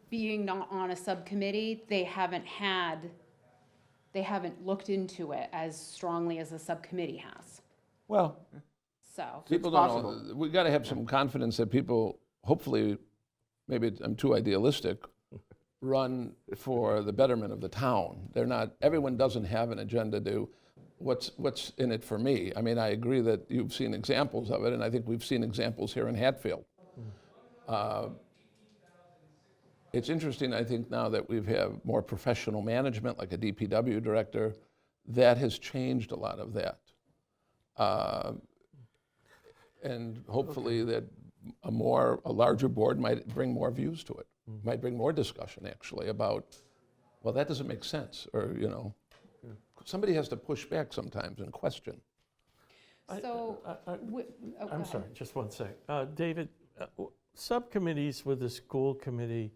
being not on a subcommittee, they haven't looked into it as strongly as the subcommittee has, Well, so. people don't know. We got to have some confidence that people, hopefully, maybe I'm too idealistic, run for the betterment of the town. They're not. Everyone doesn't have an agenda to what's in it for me. I mean, I agree that you've seen examples of it, and I think we've seen examples here in Hatfield. It's interesting, I think, now that we have more professional management, like a DPW director, that has changed a lot of that. And hopefully that a larger board might bring more views to it, might bring more discussion, actually, about, well, that doesn't make sense, or, you know, somebody has to push back sometimes and question. So, oh, go I'm ahead. sorry, just one sec. David, subcommittees with the school committee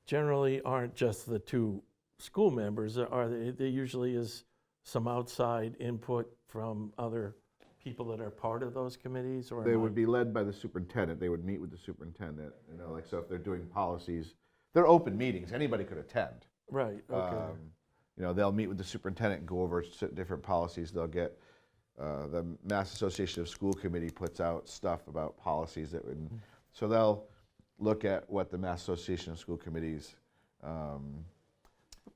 generally aren't just the 2 school members, are they? There usually is some outside input from other people that are part of those committees, or? They am I- would be led by the superintendent. They would meet with the superintendent. You know, like so if they're doing policies, they're open meetings. Anybody could attend. Right, okay. You know, they'll meet with the superintendent and go over different policies. They'll get the Mass Association of School Committee puts out stuff about policies that would. So they'll look at what the Mass Association of School Committees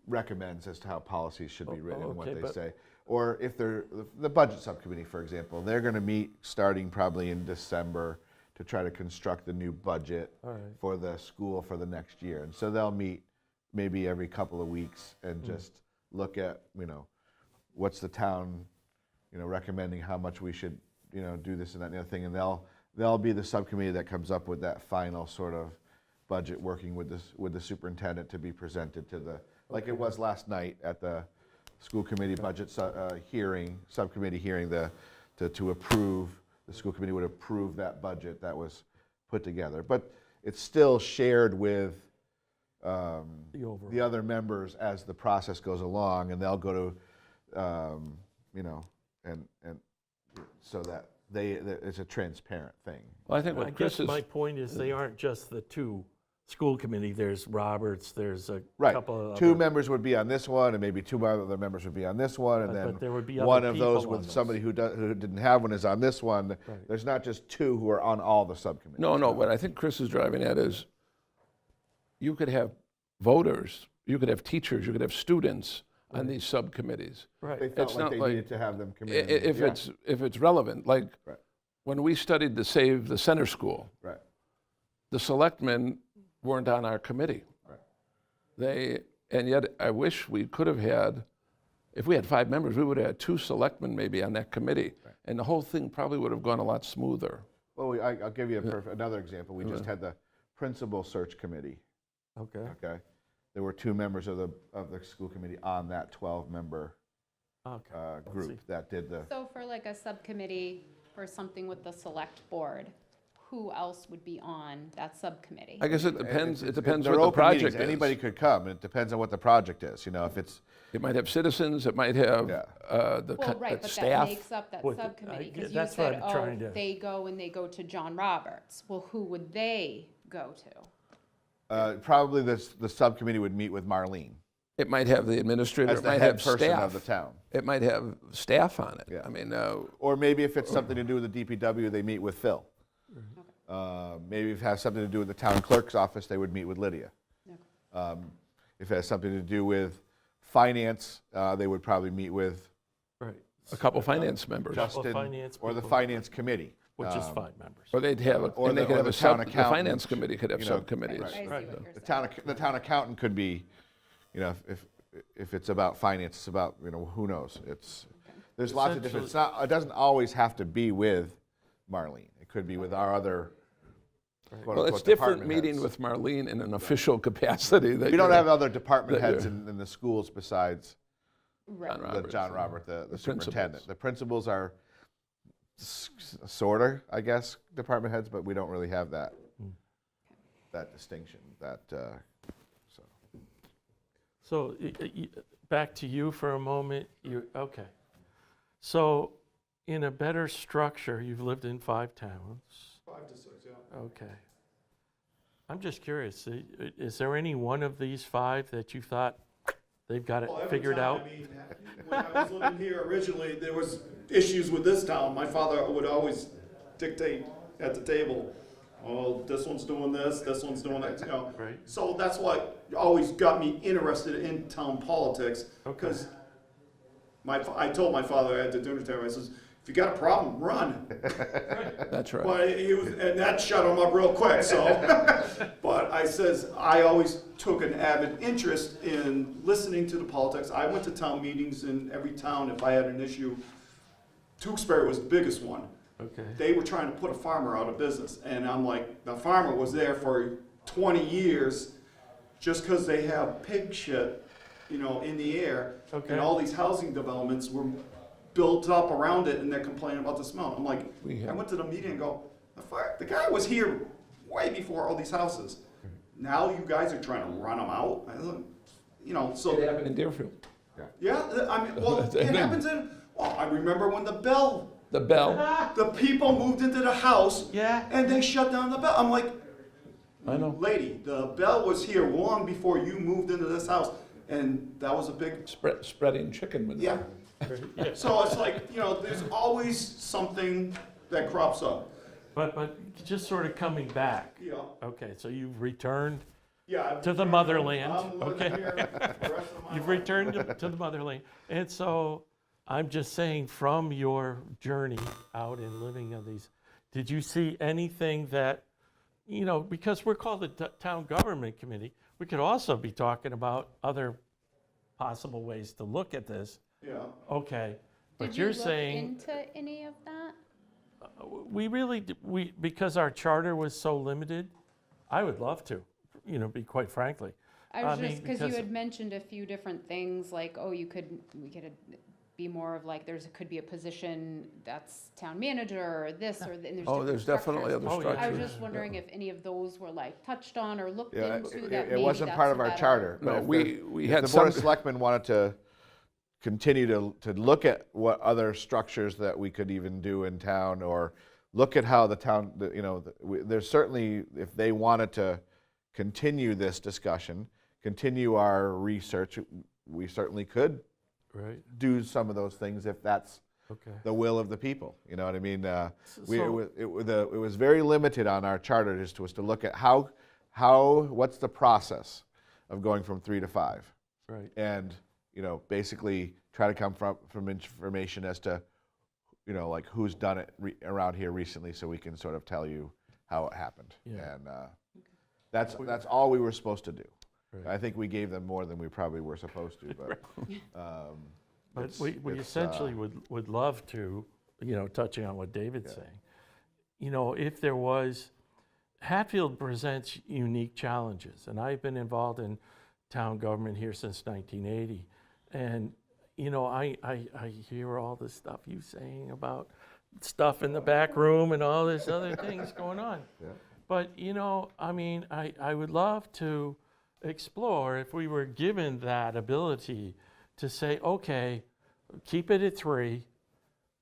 recommends as to how policies should be written and what okay, they but- say. Or if they're the budget subcommittee, for example, they're going to meet starting probably in December to try to construct the new budget All right. for the school for the next year. And so they'll meet maybe every couple of weeks and just look at, you know, what's the town, you know, recommending how much we should, you know, do this and that and the other thing. And they'll be the subcommittee that comes up with that final sort of budget, working with the superintendent to be presented to the, like it was last night at the school committee budget subcommittee hearing, to approve, the school committee would approve that budget that was put together. But it's still shared with overall. the other members as the process goes along, and they'll go to, you know, and so that it's a transparent thing. Well, I think I what Chris guess is, my point is they aren't just the 2 school committee. There's Roberts, there's a Right. couple of Two other- members would be on this one, and maybe 2 other members would be on this one, and But then there would be one other of those people on with those. somebody who didn't have one is on this one. Right. There's not just 2 who are on all the subcommittees. no, what I think Chris is driving at is you could have voters, you could have teachers, you could have students on these subcommittees. They Right, felt It's like not they like- needed to have them come I- in. If Yeah. it's relevant, like Right. when we studied to save the center school, Right. the selectmen weren't on our committee. Right. They And yet, I wish we could have had, if we had 5 members, we would have had 2 selectmen maybe on that committee. And the whole thing probably would have gone a lot smoother. Well, I'll give you another example. We just had the principal search committee. Okay. Okay, there were 2 members of the school committee on that 12-member Okay. group that did the. So for like a subcommittee for something with the select board, who else would be on that subcommittee? I guess it depends. It depends They're what the open meetings. project is. Anybody could come. It depends on what the project is. You know, if it's It might have citizens. It might have Yeah. Well, right, but that staff. makes up that Well, subcommittee, I- because you that's what said, I'm trying oh, to- they go and they go to John Roberts. Well, who would they go to? probably the subcommittee would meet with Marlene It might have the administrator. as It the might head have person staff. of the town. It might have staff on it. Yeah. I mean, Or maybe if it's something to do with the DPW, they meet with Phil. Maybe if it has something to do with the town clerk's office, they would meet with Lydia. If it has something to do with finance, they would probably meet with Right. a couple finance members. Justin finance or the people. finance committee. Which is 5 members. Or they'd have, Or and they the- could or have the a town sub, the accountant, finance committee could have you know, subcommittees. I see what you're The saying. the town accountant could be, you know, if it's about finance, it's about, you know, who knows? There's lots of different, it doesn't always have to be with Marlene. It could be with our other quote Well, it's unquote different department meeting heads. with Marlene in an official capacity. That We don't you're- have other department that heads you're- in the schools besides Right. John Robert, the superintendent. principals. The principals are sorta, I guess, department heads, but we don't really have that distinction, so. So back to you for a moment. Okay. So in a better structure, you've lived in 5 towns. 5 to 6, yeah. Okay. I'm just curious, is there any one of these 5 that you thought they've got it Well, every figured time, out? I mean, when I was living here originally, there was issues with this town. My father would always dictate at the table, oh, this one's doing this one's doing that, you know. Right. So that's what always got me interested in town politics. Okay. Because I told my father at the dinner table, I says, if you got a problem, run. That's right. But and that shut him up real quick, so. But I says, I always took an avid interest in listening to the politics. I went to town meetings in every town if I had an issue. Tewksbury was the biggest one. Okay. They were trying to put a farmer out of business, and I'm like, the farmer was there for 20 years just because they have pig shit, you know, in the air. Okay. And all these housing developments were built up around it, and they're complaining about the smell. I'm like, I went to the meeting and go, the guy was here way before all these houses. Now you guys are trying to run them out? I don't- You know, so. It happened in Deerfield. Yeah, I mean, well, it happens in, well, I remember when the bell, The bell. the people moved into the house. Yeah. And they shut down the bell. I'm like, I know. lady, the bell was here long before you moved into this house. And that was a big, Spreading chicken manure. yeah. So it's like, you know, there's always something that crops up. But just sort of coming back. Yeah, Okay, so you've returned, yeah. To the motherland, I'm living okay. here the rest of my you've life. returned to the motherland. And so I'm just saying, from your journey out and living on these, did you see anything that, you know, because we're called the Town Government Committee, we could also be talking about other possible ways to look at this. Yeah. Okay, but Did you you're look saying, into any of that? we really, because our charter was so limited, I would love to, you know, be quite frankly. I was I mean, just, because you because- had mentioned a few different things, like, oh, we could be more of like, could be a position that's town manager, or this, or, and there's Oh, different there's definitely structures. other Oh, yeah. I was structures. just wondering if any of those were like touched on or looked Yeah, into, that it maybe wasn't that's part a of our better- charter. but No, if we if had the Board of some- Selectmen wanted to continue to look at what other structures that we could even do in town, or look at how the town, you know, there's certainly, if they wanted to continue this discussion, continue our research, we certainly could Right, do some of those things if that's okay. the will of the people. You know what I mean? It So- was very limited on our charter, just was to look at what's the process of going from 3 to 5, Right, and you know, basically try to come from information as to, you know, like who's done it around here recently, so we can sort of tell you how it happened. Yeah. And that's all we were supposed to do. I think we gave them more than we probably were supposed to, but. But it's- we it's, essentially would love to, touching on what David's saying, if there was, Hatfield presents unique challenges, and I've been involved in town government here since 1980, and I hear all the stuff you saying about stuff in the back room and all this other things going on. Yeah. But I would love to explore if we were given that ability to say, okay, keep it at 3,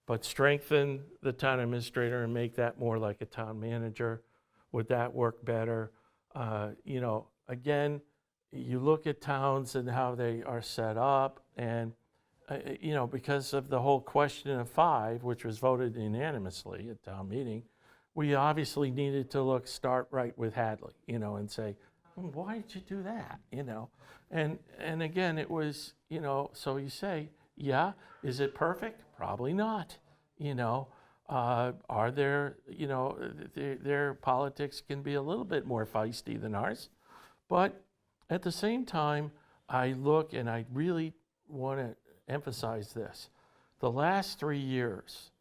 but strengthen the town administrator and make that more like a town manager. Would that work better? Again, you look at towns and how they are set up, and because of the whole question of 5, which was voted unanimously at town meeting, we obviously needed to start right with Hadley, and say, why did you do that? And again, it was, so you say, yeah, is it perfect? Probably not. Are there, their politics can be a little bit more feisty than ours. But at the same time, I look and I really want to emphasize this. The last 3 years,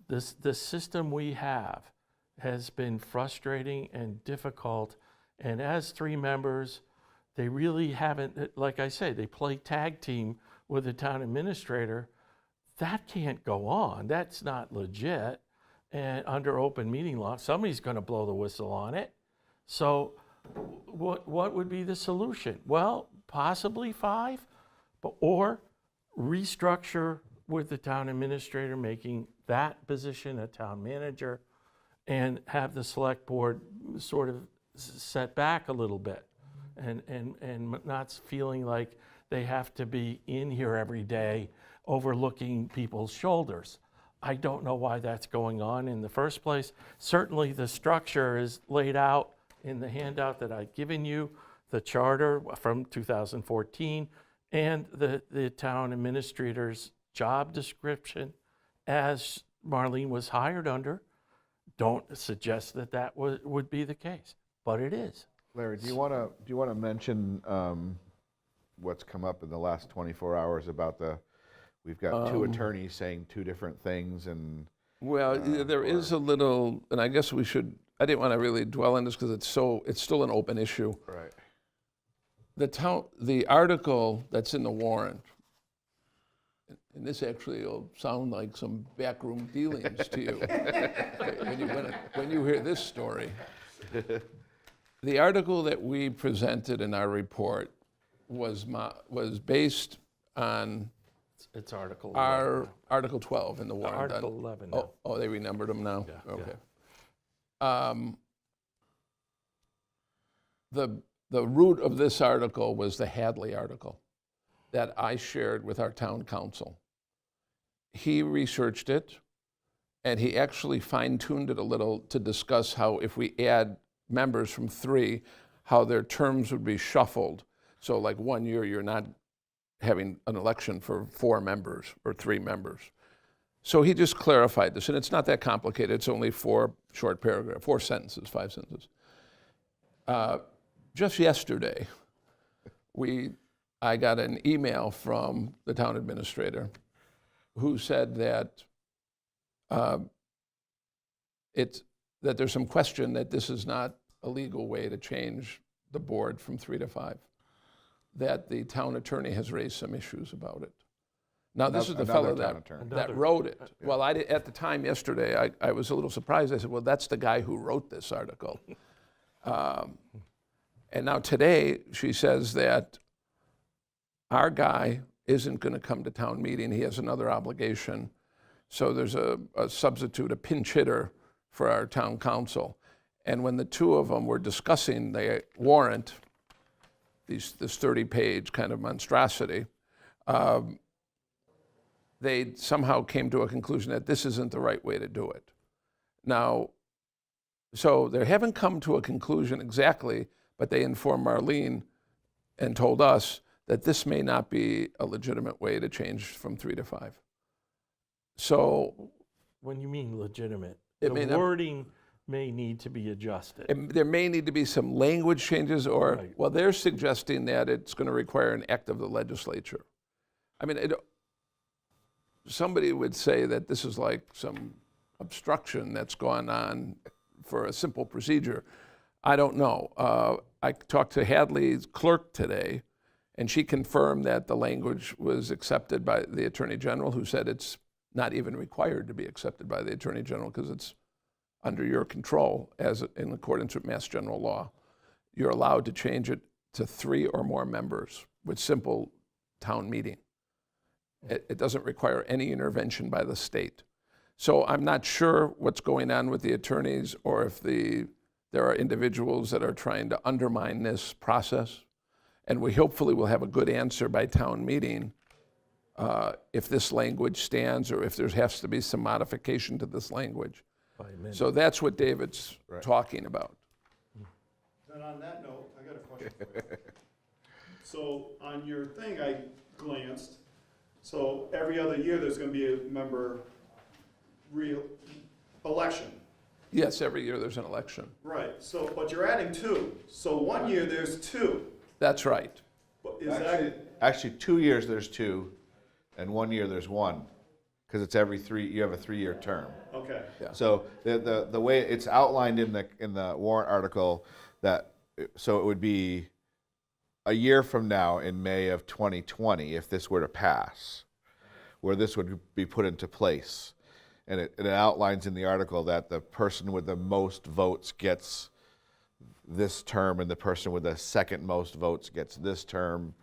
the system we have has been frustrating and difficult. And as 3 members, they really haven't, like I say, they play tag team with the town administrator. That can't go on. That's not legit. And under open meeting law, somebody's going to blow the whistle on it. So what would be the solution? Well, possibly 5, or restructure with the town administrator, making that position a town manager, and have the select board sort of set back a little bit, and not feeling like they have to be in here every day overlooking people's shoulders. I don't know why that's going on in the first place. Certainly the structure is laid out in the handout that I've given you, the charter from 2014, and the town administrator's job description as Marlene was hired under. Don't suggest that would be the case, but it is. Larry, do you want to mention what's come up in the last 24 hours about we've got 2 attorneys saying 2 different things, and Well, there is a little, and I guess I didn't want to really dwell on this because it's still an open issue. right. The article that's in the warrant, and this actually will sound like some backroom dealings to you when you hear this story. The article that we presented in our report was based on It's Article 11. our Article 12 in the warrant. Article 11 now. Oh, they renumbered them now? Yeah, Okay. The root of this article was the Hadley article that I shared with our town council. He researched it, and he actually fine-tuned it a little to discuss how if we add members from 3, how their terms would be shuffled. So like 1 year, you're not having an election for 4 members or 3 members. So he just clarified this, and it's not that complicated. It's only 4 short paragraphs, 4 sentences, 5 sentences. Just yesterday, I got an email from the town administrator who said that that there's some question that this is not a legal way to change the board from 3 to 5, that the town attorney has raised some issues about it. Now, this is the fellow Another town attorney. that wrote it. Well, at the time yesterday, I was a little surprised. I said, well, that's the guy who wrote this article. And now today, she says that our guy isn't going to come to town meeting. He has another obligation. So there's a substitute, a pinch hitter for our town council. And when the 2 of them were discussing the warrant, this 30-page kind of monstrosity, they somehow came to a conclusion that this isn't the right way to do it. Now, so they haven't come to a conclusion exactly, but they informed Marlene and told us that this may not be a legitimate way to change from 3 to 5. So When you mean legitimate, It the may not- wording may need to be adjusted. There may need to be some language changes, or, Right. well, they're suggesting that it's going to require an act of the legislature. I mean, somebody would say that this is like some obstruction that's gone on for a simple procedure. I don't know. I talked to Hadley's clerk today, and she confirmed that the language was accepted by the Attorney General, who said it's not even required to be accepted by the Attorney General because it's under your control, as in accordance with Mass General Law. You're allowed to change it to 3 or more members with simple town meeting. It doesn't require any intervention by the state. So I'm not sure what's going on with the attorneys, or if there are individuals that are trying to undermine this process. And we hopefully will have a good answer by town meeting if this language stands, or if there has to be some modification to this language. By amendment. So that's what David's talking about. Then on that note, I got a question for you. So on your thing, I glanced, so every other year, there's gonna be a member election. Yes, every year there's an election. Right, so, but you're adding 2, so 1 year there's 2. That's right. But is that, Actually, 2 years there's 2, and 1 year there's 1, because it's every 3. You have a 3-year term. okay, So the way it's outlined in the warrant article, so it would be a year from now in May of 2020 if this were to pass, where this would be put into place. And it outlines in the article that the person with the most votes gets this term, and the person with the second most votes gets this term,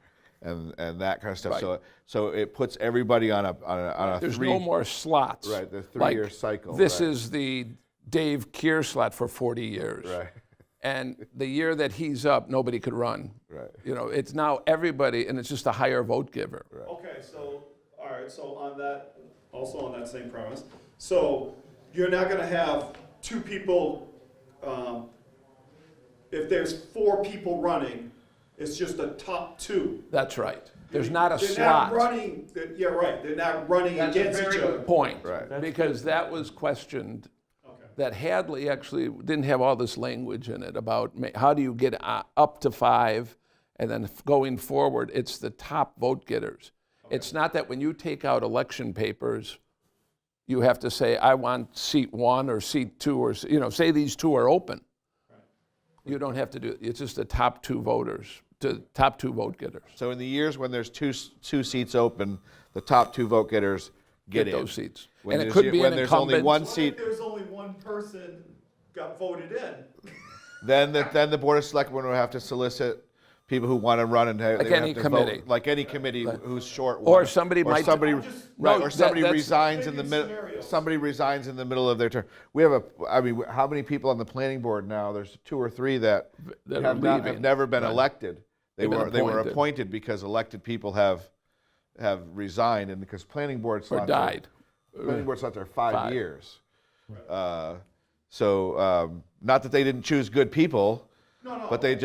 and that kind of stuff. Right. So it puts everybody on a There's 3. no more slots. Right, the Like, 3-year cycle. This right. is the Dave Keir slot for 40 years. Right. And the year that he's up, nobody could run. Right. You know, it's now everybody, and it's just a higher vote giver. okay, so, all right, so on that, also on that same premise, so you're not gonna have 2 people, if there's 4 people running, it's just a top 2. That's right. There's not a They're slot. not running, yeah, right, they're not running against each other. Point. Right. Because that was questioned, Okay. that Hadley actually didn't have all this language in it about how do you get up to 5, and then going forward, it's the top vote getters. It's not that when you take out election papers, you have to say, I want seat 1 or seat 2, or, say these 2 are open. You don't have to do it. It's just the top 2 voters, the top 2 vote getters. So in the years when there's two seats open, the top 2 vote getters get in. those seats. When And it there's- could be when an there's only incumbent. one What seat, if there's only one person got voted in? then the Board of Selectmen will have to solicit people who want to run, and they Like would any have to committee. vote, like any committee who's short Or one. somebody might- somebody, I'm just- right, No, or somebody that's- resigns in the Thinking middle. scenarios. Somebody resigns in the middle of their term. We have how many people on the planning board now? There's 2 or 3 that That are have leaving. never been Right. elected. They They've been were appointed. appointed because elected people have resigned, and because planning board Or slots died. planning board slots are 5 5. years. Not that they didn't choose good people, No, but they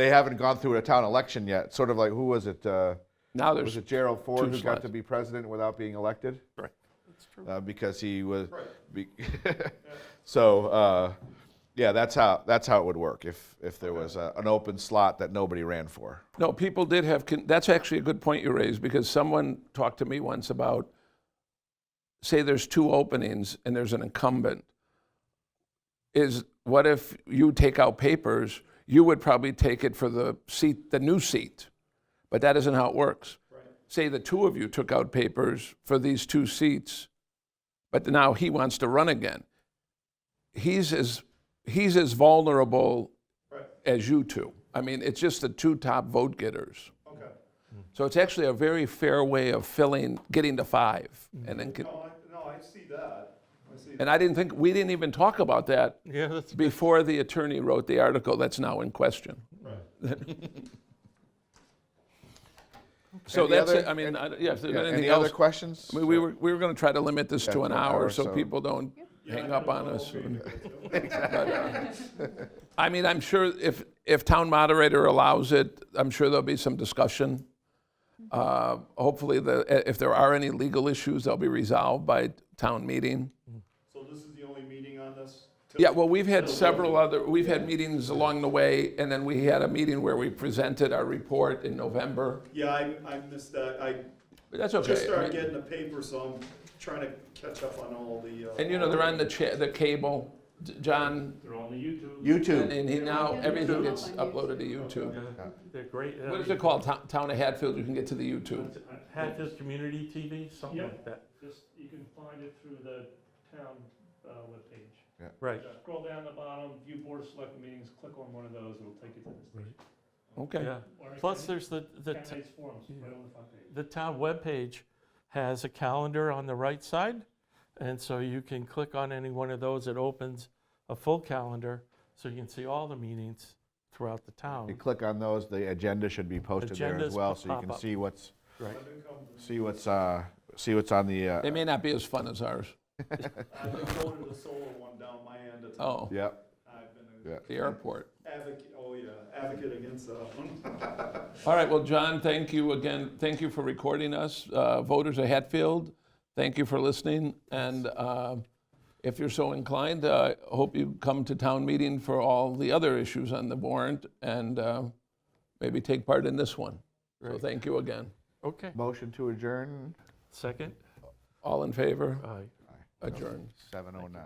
haven't gone through a town election yet. Sort of like, who was it? Now Was there's, it Gerald Ford 2 who got slots. to be president without being elected? Right. That's true. Because he was. Right. Be, so that's how it would work if there was an open slot that nobody ran for. no, people did have, that's actually a good point you raised, because someone talked to me once about, say there's 2 openings and there's an incumbent. What if you take out papers, you would probably take it for the new seat, but that isn't how it works. Right. Say the 2 of you took out papers for these 2 seats, but now he wants to run again. He's as vulnerable Right. as you 2. I mean, it's just the 2 top vote getters. Okay. So it's actually a very fair way of getting to 5. And then, No, I see that. I see and we didn't even talk about that Yeah, that's before the attorney wrote the article that's now in question. Right. So Any that's other- it. I mean, if there's Yeah, anything any else. other questions? I mean, we were going to try to limit this to an hour so so- people don't hang up on us. Yeah, I mean, I'm sure if town moderator allows it, I'm sure there'll be some discussion. Hopefully, if there are any legal issues, they'll be resolved by town meeting. So this is the only meeting on this Yeah, well, we've had we've had meetings along the way, and then we had a meeting where we presented our report in November. Yeah, I missed that. I But that's okay. just I started mean, getting the paper, so I'm trying to catch up on all the. And you know, they're on the cable, John, They're on the YouTube. YouTube. and he now, everything gets uploaded to YouTube. They're great. What is it called? Town of Hatfield, you can get to the YouTube. Hatfield Community TV, something Yep. like that. Just, you can find it through the town webpage. Right. Scroll down the bottom, view Board of Selectmen meetings, click on one of those, it'll take you to this page. Okay. Yeah. Or Plus, there's the candidates forums, right on the front page. the town webpage has a calendar on the right side, and so you can click on any one of those. It opens a full calendar, so you can see all the meetings throughout the You town. click on those, the agenda should be posted there as Agendas well, so you pop can up. see what's, Right. see what's on the, They may not be as fun as ours. I've been going to the solar one down my end of town. Oh, yep, I've been yeah. the airport. advocate against that one. All right, well, John, thank you again. Thank you for recording us. Voters of Hatfield, thank you for listening. And if you're so inclined, I hope you come to town meeting for all the other issues on the warrant and maybe take part in this one. So Right. thank you again. Okay. Motion to adjourn, Second? All in favor? Aye. Adjourned. 7:09.